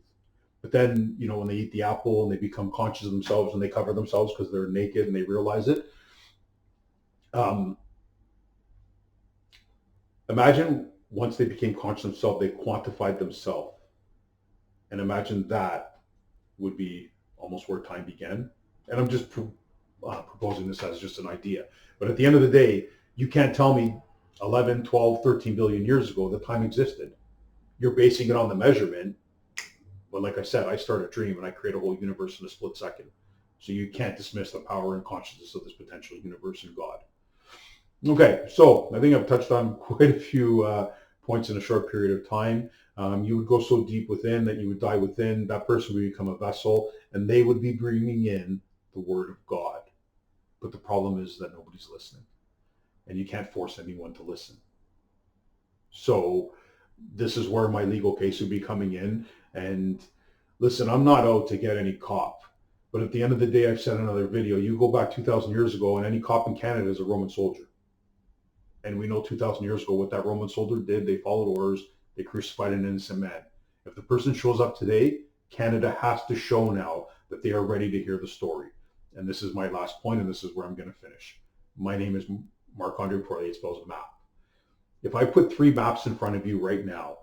But then, when they eat the apple and they become conscious of themselves and they cover themselves because they're naked and they realize it. Imagine once they became conscious of themselves, they quantified themselves. And imagine that would be almost where time began. And I'm just proposing this as just an idea. But at the end of the day, you can't tell me 11, 12, 13 billion years ago that time existed. You're basing it on the measurement. But like I said, I start a dream and I create a whole universe in a split second. So you can't dismiss the power and consciousness of this potential universe and God. Okay, so I think I've touched on quite a few points in a short period of time. You would go so deep within that you would die within. That person would become a vessel, and they would be bringing in the word of God. But the problem is that nobody's listening, and you can't force anyone to listen. So this is where my legal case would be coming in. And listen, I'm not out to get any cop. But at the end of the day, I've said in another video, you go back 2,000 years ago and any cop in Canada is a Roman soldier. And we know 2,000 years ago what that Roman soldier did. They followed orders. They crucified an innocent man. If the person shows up today, Canada has to show now that they are ready to hear the story. And this is my last point, and this is where I'm going to finish. My name is Marc-Andre Poirier. It spells map. If I put 3 maps in front of you right now,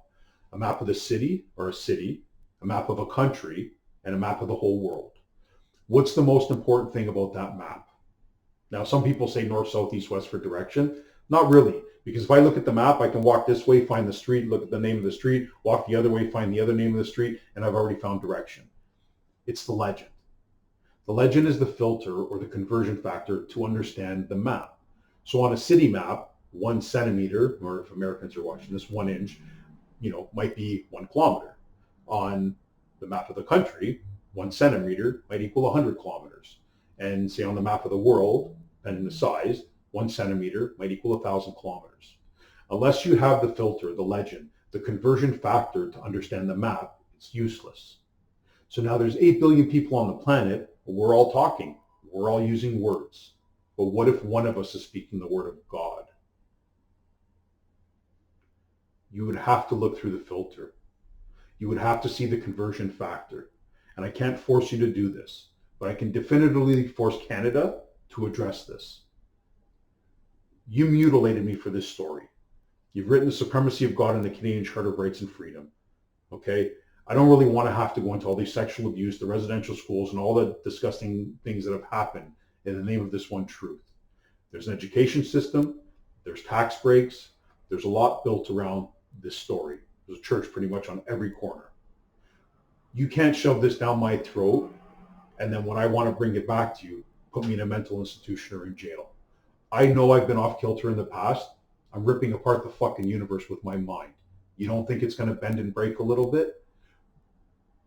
a map of the city or a city, a map of a country, and a map of the whole world, what's the most important thing about that map? Now, some people say north, south, east, west for direction. Not really, because if I look at the map, I can walk this way, find the street, look at the name of the street, walk the other way, find the other name of the street, and I've already found direction. It's the legend. The legend is the filter or the conversion factor to understand the map. So on a city map, 1 centimeter, or if Americans are watching this, 1 inch, might be 1 kilometer. On the map of the country, 1 centimeter might equal 100 kilometers. And say on the map of the world, depending on the size, 1 centimeter might equal 1,000 kilometers. Unless you have the filter, the legend, the conversion factor to understand the map, it's useless. So now there's 8 billion people on the planet. We're all talking. We're all using words. But what if one of us is speaking the word of God? You would have to look through the filter. You would have to see the conversion factor. And I can't force you to do this, but I can definitively force Canada to address this. You mutilated me for this story. You've written the supremacy of God in the Canadian Charter of Rights and Freedom. Okay? I don't really want to have to go into all these sexual abuse, the residential schools, and all the disgusting things that have happened in the name of this one truth. There's an education system. There's tax breaks. There's a lot built around this story. There's a church pretty much on every corner. You can't shove this down my throat, and then when I want to bring it back to you, put me in a mental institution or in jail. I know I've been off kilter in the past. I'm ripping apart the fucking universe with my mind. You don't think it's going to bend and break a little bit?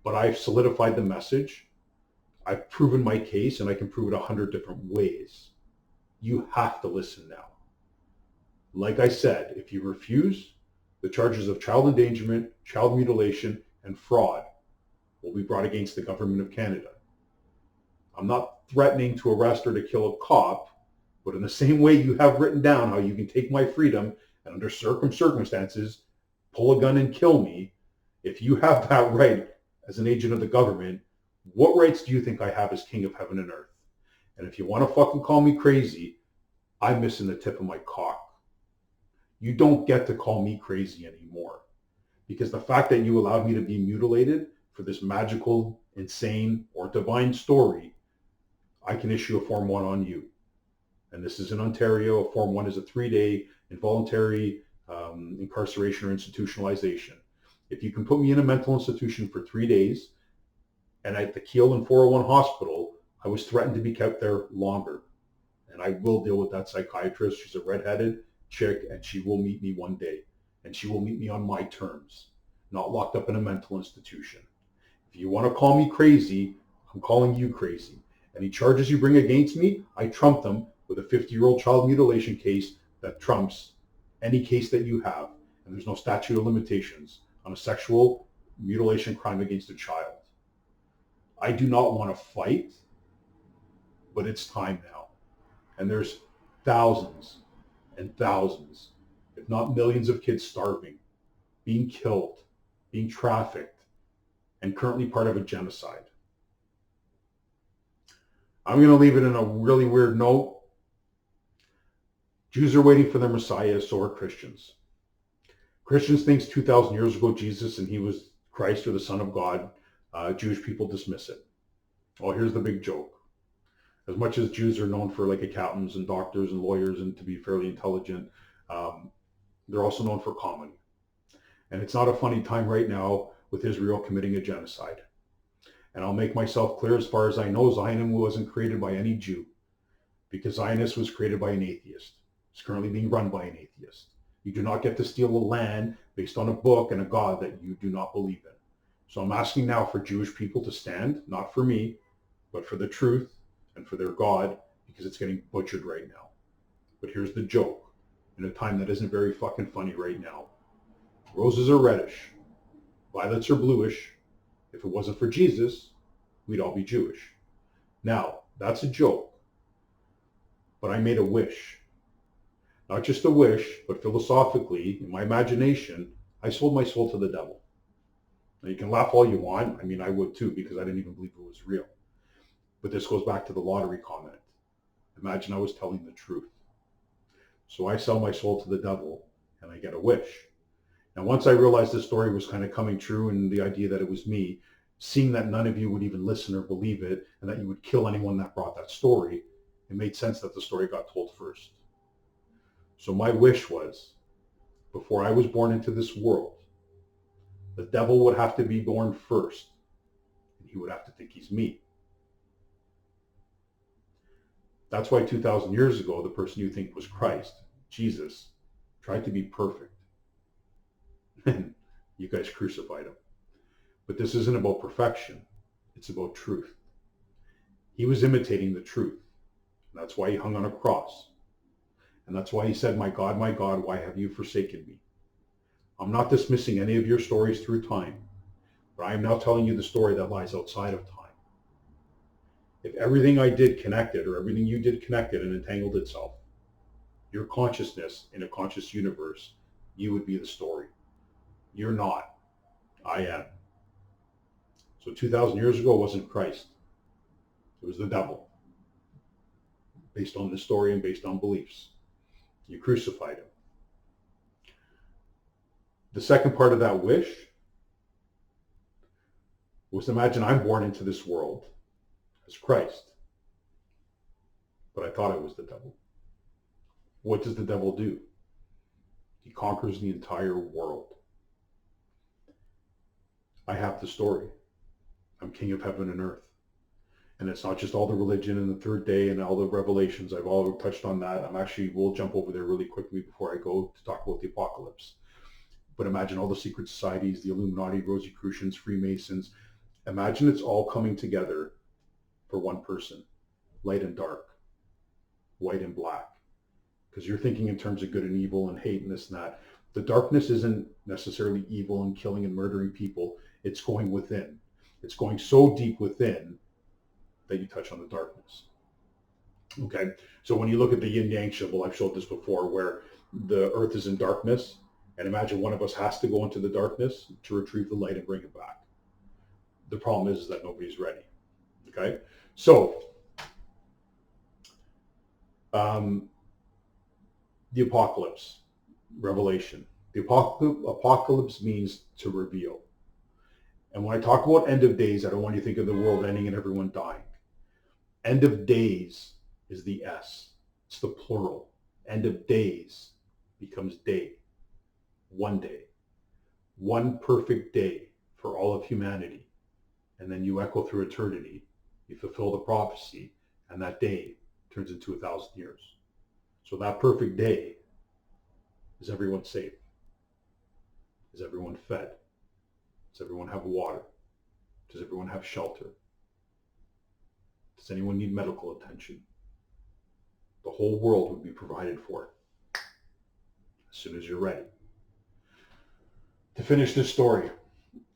But I've solidified the message. I've proven my case, and I can prove it 100 different ways. You have to listen now. Like I said, if you refuse, the charges of child endangerment, child mutilation, and fraud will be brought against the government of Canada. I'm not threatening to arrest or to kill a cop, but in the same way you have written down how you can take my freedom and under certain circumstances pull a gun and kill me, if you have that right as an agent of the government, what rights do you think I have as king of heaven and earth? And if you want to fucking call me crazy, I'm missing the tip of my cock. You don't get to call me crazy anymore, because the fact that you allowed me to be mutilated for this magical, insane, or divine story, I can issue a Form 1 on you. And this is in Ontario. A Form 1 is a 3-day involuntary incarceration or institutionalization. If you can put me in a mental institution for 3 days, and at the Keele and 401 hospital, I was threatened to be kept there longer. And I will deal with that psychiatrist. She's a redheaded chick, and she will meet me one day. And she will meet me on my terms, not locked up in a mental institution. If you want to call me crazy, I'm calling you crazy. Any charges you bring against me, I trump them with a 50-year-old child mutilation case that trumps any case that you have. And there's no statute of limitations on a sexual mutilation crime against a child. I do not want to fight, but it's time now. And there's thousands and thousands, if not millions of kids starving, being killed, being trafficked, and currently part of a genocide. I'm going to leave it in a really weird note. Jews are waiting for their Messiah, so are Christians. Christians think 2,000 years ago Jesus and he was Christ or the Son of God. Jewish people dismiss it. Oh, here's the big joke. As much as Jews are known for like accountants and doctors and lawyers and to be fairly intelligent, they're also known for comedy. And it's not a funny time right now with Israel committing a genocide. And I'll make myself clear, as far as I know, Zionism wasn't created by any Jew, because Zionism was created by an atheist. It's currently being run by an atheist. You do not get to steal a land based on a book and a God that you do not believe in. So I'm asking now for Jewish people to stand, not for me, but for the truth and for their God, because it's getting butchered right now. But here's the joke, in a time that isn't very fucking funny right now. Roses are reddish, violets are bluish. If it wasn't for Jesus, we'd all be Jewish. Now, that's a joke, but I made a wish. Not just a wish, but philosophically, in my imagination, I sold my soul to the devil. Now, you can laugh all you want. I mean, I would too, because I didn't even believe it was real. But this goes back to the lottery comment. Imagine I was telling the truth. So I sell my soul to the devil and I get a wish. Now, once I realized this story was kind of coming true and the idea that it was me, seeing that none of you would even listen or believe it and that you would kill anyone that brought that story, it made sense that the story got told first. So my wish was, before I was born into this world, the devil would have to be born first and he would have to think he's me. That's why 2,000 years ago, the person you think was Christ, Jesus, tried to be perfect. And you guys crucified him. But this isn't about perfection. It's about truth. He was imitating the truth. And that's why he hung on a cross. And that's why he said, my God, why have you forsaken me? I'm not dismissing any of your stories through time, but I am now telling you the story that lies outside of time. If everything I did connected, or everything you did connected and entangled itself, your consciousness in a conscious universe, you would be the story. You're not. I am. So 2,000 years ago, it wasn't Christ. It was the devil. Based on the story and based on beliefs. You crucified him. The second part of that wish was, imagine I'm born into this world as Christ. But I thought it was the devil. What does the devil do? He conquers the entire world. I have the story. I'm king of heaven and earth. And it's not just all the religion and the third day and all the revelations. I've all touched on that. We'll jump over there really quickly before I go to talk about the apocalypse. But imagine all the secret societies, the Illuminati, Rosicrucians, Freemasons. Imagine it's all coming together for one person, light and dark, white and black. Because you're thinking in terms of good and evil and hate and this and that. The darkness isn't necessarily evil and killing and murdering people. It's going within. It's going so deep within that you touch on the darkness. Okay, so when you look at the yin-yang symbol, I've showed this before, where the earth is in darkness, and imagine one of us has to go into the darkness to retrieve the light and bring it back. The problem is that nobody's ready. Okay, so the apocalypse, Revelation. The apocalypse means to reveal. And when I talk about end of days, I don't want you to think of the world ending and everyone dying. End of days is the S. It's the plural. End of days becomes day. One day. One perfect day for all of humanity. And then you echo through eternity. You fulfill the prophecy, and that day turns into 1,000 years. So that perfect day, is everyone safe? Is everyone fed? Does everyone have water? Does everyone have shelter? Does anyone need medical attention? The whole world would be provided for as soon as you're ready. To finish this story,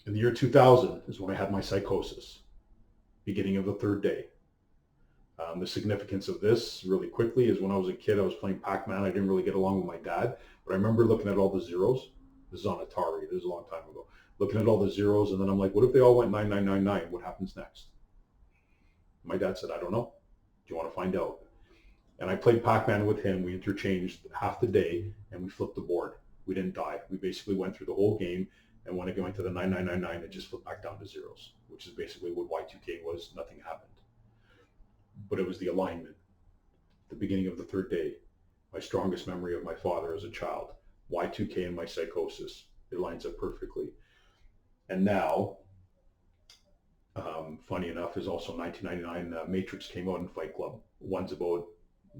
in the year 2000 is when I had my psychosis, beginning of the third day. The significance of this, really quickly, is when I was a kid, I was playing Pac-Man. I didn't really get along with my dad, but I remember looking at all the zeros. This is on Atari. This is a long time ago. Looking at all the zeros, and then I'm like, what if they all went 9999? What happens next? My dad said, I don't know. Do you want to find out? And I played Pac-Man with him. We interchanged half the day, and we flipped the board. We didn't die. We basically went through the whole game, and when it went to the 9999, it just flipped back down to zeros, which is basically what Y2K was. Nothing happened. But it was the alignment. The beginning of the third day, my strongest memory of my father as a child, Y2K and my psychosis. It lines up perfectly. And now, funny enough, is also 1999, Matrix came out in Fight Club. One's about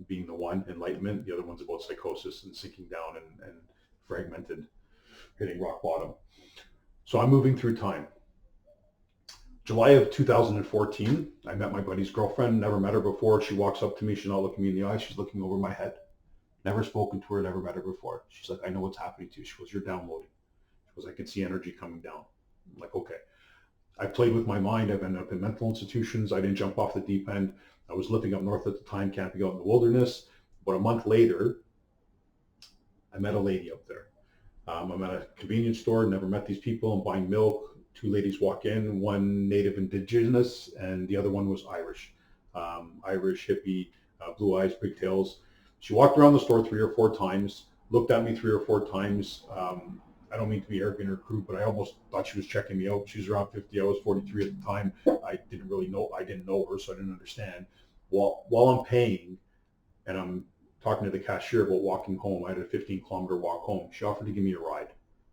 being the one, enlightenment. The other one's about psychosis and sinking down and fragmented, hitting rock bottom. So I'm moving through time. July of 2014, I met my buddy's girlfriend. Never met her before. She walks up to me. She's not looking me in the eye. She's looking over my head. Never spoken to her. Never met her before. She's like, I know what's happening to you. She goes, you're downloading. She goes, I can see energy coming down. I'm like, okay. I played with my mind. I've ended up in mental institutions. I didn't jump off the deep end. I was living up north at the time, camping out in the wilderness. But a month later, I met a lady up there. I'm at a convenience store, never met these people. I'm buying milk. Two ladies walk in, one native indigenous, and the other one was Irish. Irish, hippie, blue eyes, pigtails. She walked around the store 3 or 4 times, looked at me 3 or 4 times. I don't mean to be arrogant or crude, but I almost thought she was checking me out. She was around 50. I was 43 at the time. I didn't know her, so I didn't understand. While I'm paying and I'm talking to the cashier about walking home, I had a 15-kilometer walk home. She offered to give me a ride.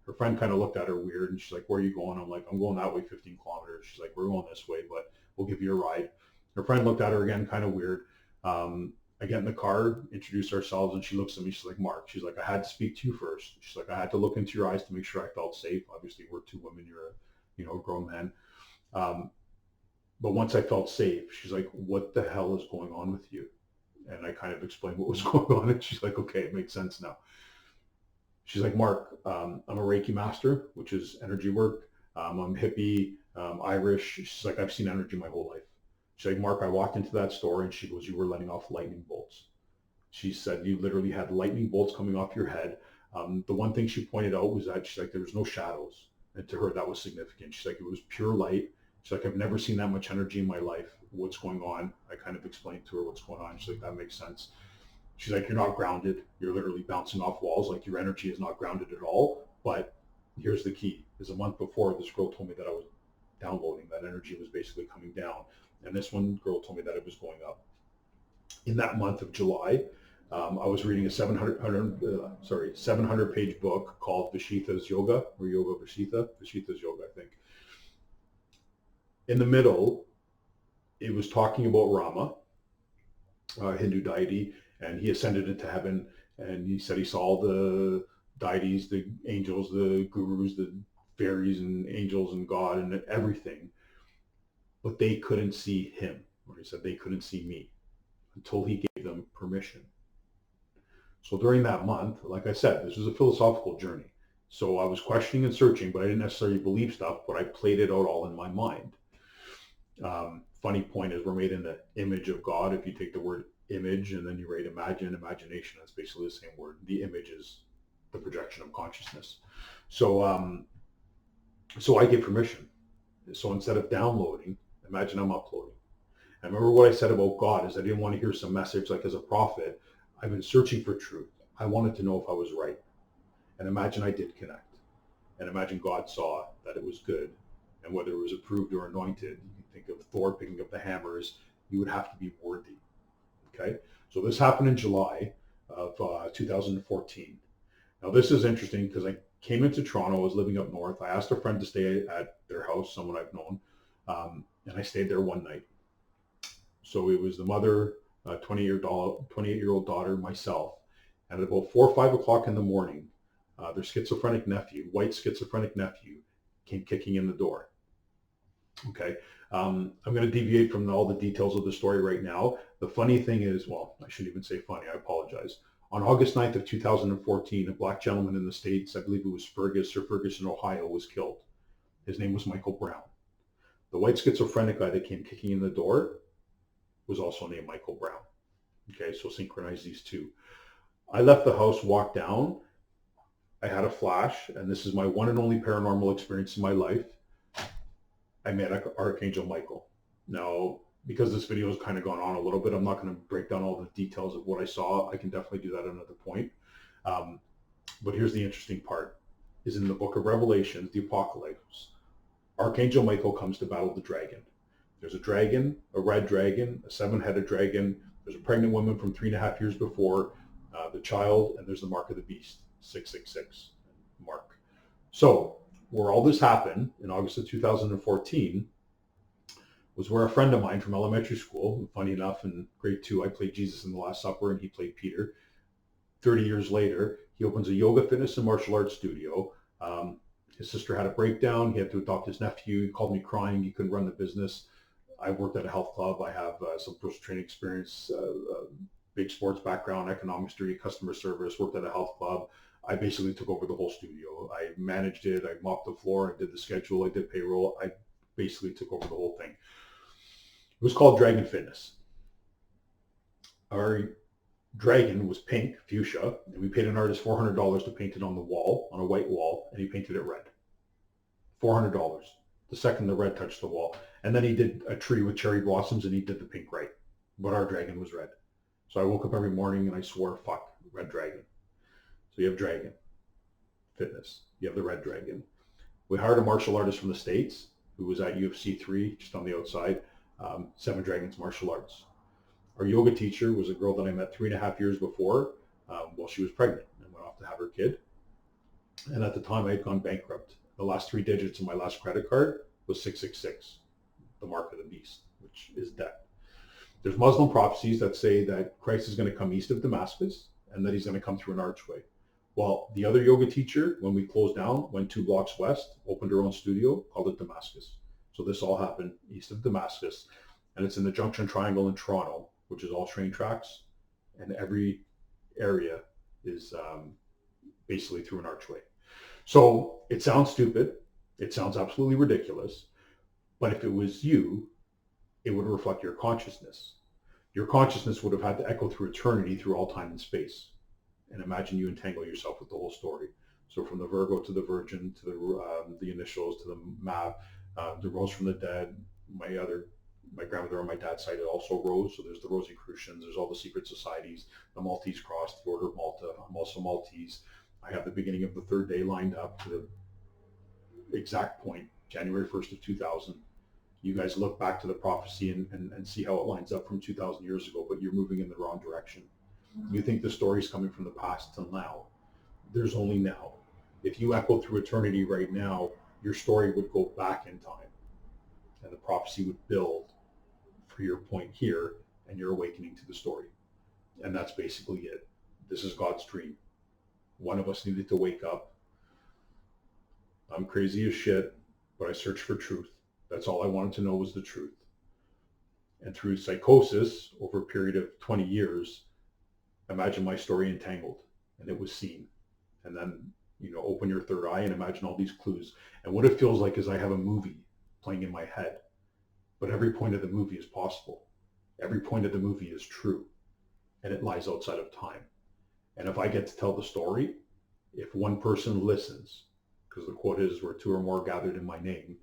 Her friend kind of looked at her weird, and she's like, "Where are you going?" I'm like, "I'm going that way, 15 kilometers." She's like, "We're going this way, but we'll give you a ride." Her friend looked at her again, kind of weird. I get in the car, introduce ourselves, and she looks at me. She's like, "Mark," she's like, "I had to speak to you first." She's like, "I had to look into your eyes to make sure I felt safe. Obviously, we're two women. You're a grown man. Um, but once I felt safe, she's like, "What the hell is going on with you?" And I kind of explained what was going on, and she's like, "Okay, it makes sense now." She's like, "Mark, I'm a Reiki master, which is energy work. I'm hippie, Irish." She's like, "I've seen energy my whole life." She's like, "Mark, I walked into that store," and she goes, "You were letting off lightning bolts." She said, "You literally had lightning bolts coming off your head." The one thing she pointed out was that she's like, there was no shadows. And to her, that was significant. She's like, "It was pure light." She's like, "I've never seen that much energy in my life. What's going on?" I kind of explained to her what's going on. She's like, "That makes sense." She's like, "You're not grounded. You're literally bouncing off walls. Like your energy is not grounded at all. But here's the key: is a month before, this girl told me that I was downloading. That energy was basically coming down, and this one girl told me that it was going up. In that month of July, I was reading a 700 page book called Vishita's Yoga, or Yoga Vishita's Yoga, I think. In the middle, it was talking about Rama, Hindu deity, and he ascended into heaven. And he said he saw the deities, the angels, the gurus, the fairies, and angels, and God, and everything, but they couldn't see him. Or he said they couldn't see me until he gave them permission. So during that month, like I said, this was a philosophical journey. So I was questioning and searching, but I didn't necessarily believe stuff, but I played it out all in my mind. Funny point is we're made in the image of God. If you take the word image and then you write imagination, that's basically the same word. The image is the projection of consciousness. So so I give permission. So instead of downloading, imagine I'm uploading. I remember what I said about God is I didn't want to hear some message like, as a prophet, I've been searching for truth. I wanted to know if I was right. And imagine I did connect. And imagine God saw that it was good. And whether it was approved or anointed, you can think of Thor picking up the hammers, you would have to be worthy. Okay? So this happened in July of 2014. Now this is interesting because I came into Toronto, I was living up north. I asked a friend to stay at their house, someone I've known, and I stayed there one night. So it was the mother, 28-year-old daughter, myself, and at about 4 or 5 o'clock in the morning, their schizophrenic nephew, white schizophrenic nephew, came kicking in the door. Okay, I'm going to deviate from all the details of the story right now. The funny thing is, well, I shouldn't even say funny, I apologize. On August 9th of 2014, a black gentleman in the States, I believe it was Ferguson, Ohio, was killed. His name was Michael Brown. The white schizophrenic guy that came kicking in the door was also named Michael Brown. Okay, so synchronize these two. I left the house, walked down. I had a flash, and this is my one and only paranormal experience in my life. I met Archangel Michael. Now, because this video has kind of gone on a little bit, I'm not going to break down all the details of what I saw. I can definitely do that at another point. But here's the interesting part, is in the book of Revelations, the Apocalypse, Archangel Michael comes to battle the dragon. There's a dragon, a red dragon, a 7-headed dragon. There's a pregnant woman from 3.5 years before, the child, and there's the mark of the beast, 666, mark. So where all this happened in August of 2014 was where a friend of mine from elementary school, funny enough, in grade 2, I played Jesus in the Last Supper and he played Peter. 30 years later, he opens a yoga, fitness, and martial arts studio. His sister had a breakdown. He had to adopt his nephew. He called me crying. He couldn't run the business. I worked at a health club. I have some personal training experience, big sports background, economics degree, customer service, worked at a health club. I basically took over the whole studio. I managed it. I mopped the floor. I did the schedule. I did payroll. I basically took over the whole thing. It was called Dragon Fitness. Our dragon was pink, fuchsia, and we paid an artist $400 to paint it on the wall, on a white wall, and he painted it red. $400. The second the red touched the wall. And then he did a tree with cherry blossoms and he did the pink right. But our dragon was red. So I woke up every morning and I swore, fuck, red dragon. So you have Dragon Fitness. You have the red dragon. We hired a martial artist from the States who was at UFC 3, just on the outside, Seven Dragons Martial Arts. Our yoga teacher was a girl that I met 3.5 years before while she was pregnant and went off to have her kid. And at the time I had gone bankrupt. The last 3 digits of my last credit card was 666, the mark of the beast, which is debt. There's Muslim prophecies that say that Christ is going to come east of Damascus and that he's going to come through an archway. Well, the other yoga teacher, when we closed down, went 2 blocks west, opened her own studio, called it Damascus. So this all happened east of Damascus, and it's in the Junction Triangle in Toronto, which is all train tracks, and every area is basically through an archway. So it sounds stupid. It sounds absolutely ridiculous. But if it was you, it would reflect your consciousness. Your consciousness would have had to echo through eternity, through all time and space. And imagine you entangle yourself with the whole story. So from the Virgo to the Virgin to the initials to the MAV, the Rose from the Dead. My grandmother on my dad's side also Rose. So there's the Rosicrucians. There's all the secret societies, the Maltese Cross, the Order of Malta. I'm also Maltese. I have the beginning of the third day lined up to the exact point, January 1st of 2000. You guys look back to the prophecy and see how it lines up from 2,000 years ago, but you're moving in the wrong direction. You think the story's coming from the past till now. There's only now. If you echo through eternity right now, your story would go back in time and the prophecy would build for your point here and your awakening to the story. And that's basically it. This is God's dream. One of us needed to wake up. I'm crazy as shit, but I searched for truth. That's all I wanted to know was the truth. And through psychosis, over a period of 20 years, imagine my story entangled and it was seen. And then, open your third eye and imagine all these clues. And what it feels like is I have a movie playing in my head, but every point of the movie is possible. Every point of the movie is true and it lies outside of time. And if I get to tell the story, if one person listens, because the quote is where 2 or more gathered in my name,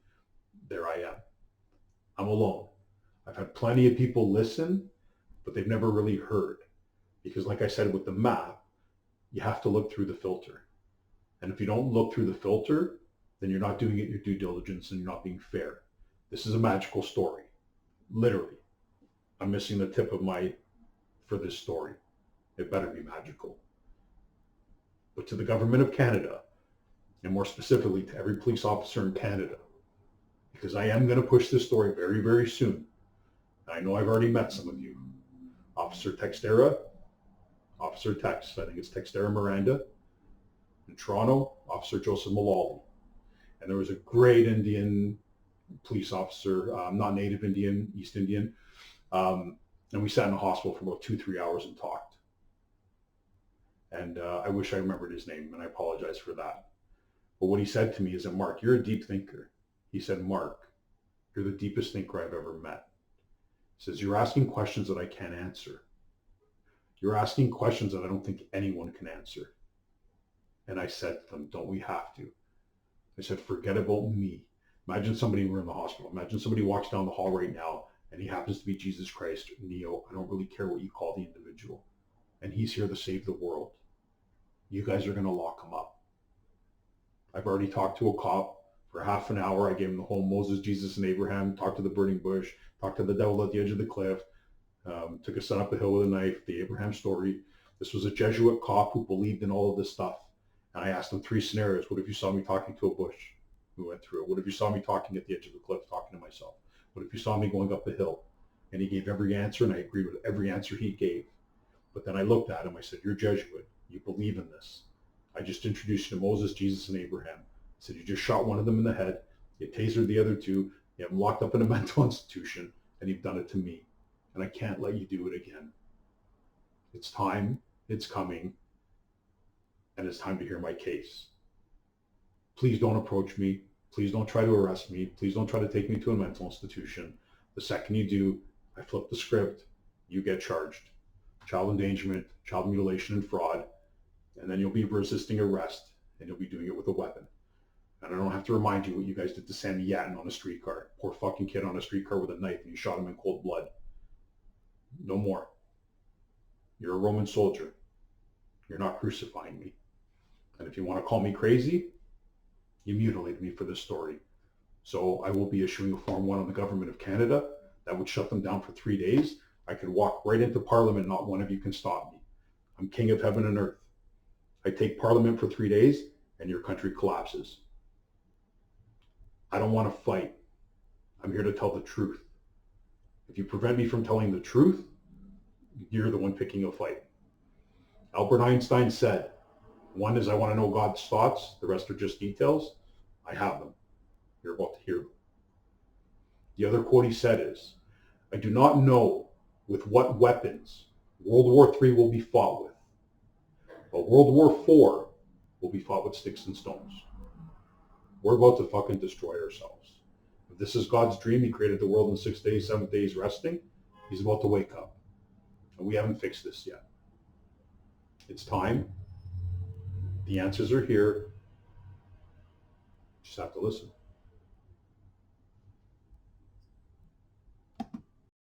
there I am. I'm alone. I've had plenty of people listen, but they've never really heard. Because like I said with the map, you have to look through the filter. And if you don't look through the filter, then you're not doing it your due diligence and you're not being fair. This is a magical story. Literally. I'm missing the tip of for this story. It better be magical. But to the government of Canada, and more specifically to every police officer in Canada, because I am going to push this story very, very soon. I know I've already met some of you. Officer Textera, Officer Tex, I think it's Textera Miranda. In Toronto, Officer Joseph Mullally. And there was a great Indian police officer, not Native Indian, East Indian. And we sat in a hospital for about 2-3 hours and talked. And I wish I remembered his name, and I apologize for that. But what he said to me is that, Mark, you're a deep thinker. He said, Mark, you're the deepest thinker I've ever met. He says, you're asking questions that I can't answer. You're asking questions that I don't think anyone can answer. And I said to them, don't we have to? I said, forget about me. Imagine somebody, we're in the hospital. Imagine somebody walks down the hall right now and he happens to be Jesus Christ, Neo. I don't really care what you call the individual. And he's here to save the world. You guys are going to lock him up. I've already talked to a cop for half an hour. I gave him the whole Moses, Jesus, and Abraham, talked to the burning bush, talked to the devil at the edge of the cliff, took a son up the hill with a knife, the Abraham story. This was a Jesuit cop who believed in all of this stuff. And I asked him 3 scenarios. What if you saw me talking to a bush? We went through it. What if you saw me talking at the edge of the cliff, talking to myself? What if you saw me going up the hill? And he gave every answer, and I agreed with every answer he gave. But then I looked at him. I said, you're Jesuit. You believe in this. I just introduced you to Moses, Jesus, and Abraham. I said, you just shot one of them in the head. You tasered the other 2. You have them locked up in a mental institution, and you've done it to me. And I can't let you do it again. It's time. It's coming. And it's time to hear my case. Please don't approach me. Please don't try to arrest me. Please don't try to take me to a mental institution. The second you do, I flip the script. You get charged. Child endangerment, child mutilation, and fraud. And then you'll be resisting arrest, and you'll be doing it with a weapon. And I don't have to remind you what you guys did to Sammy Yatin on a streetcar. Poor fucking kid on a streetcar with a knife, and you shot him in cold blood. No more. You're a Roman soldier. You're not crucifying me. And if you want to call me crazy, you mutilated me for this story. So I will be issuing a Form 1 on the government of Canada that would shut them down for 3 days. I could walk right into Parliament. Not one of you can stop me. I'm king of heaven and earth. I take Parliament for 3 days and your country collapses. I don't want to fight. I'm here to tell the truth. If you prevent me from telling the truth, you're the one picking a fight. Albert Einstein said, one is I want to know God's thoughts. The rest are just details. I have them. You're about to hear them. The other quote he said is, I do not know with what weapons World War III will be fought with, but World War IV will be fought with sticks and stones. We're about to fucking destroy ourselves. If this is God's dream, he created the world in 6 days, 7 days resting. He's about to wake up. And we haven't fixed this yet. It's time. The answers are here. Just have to listen.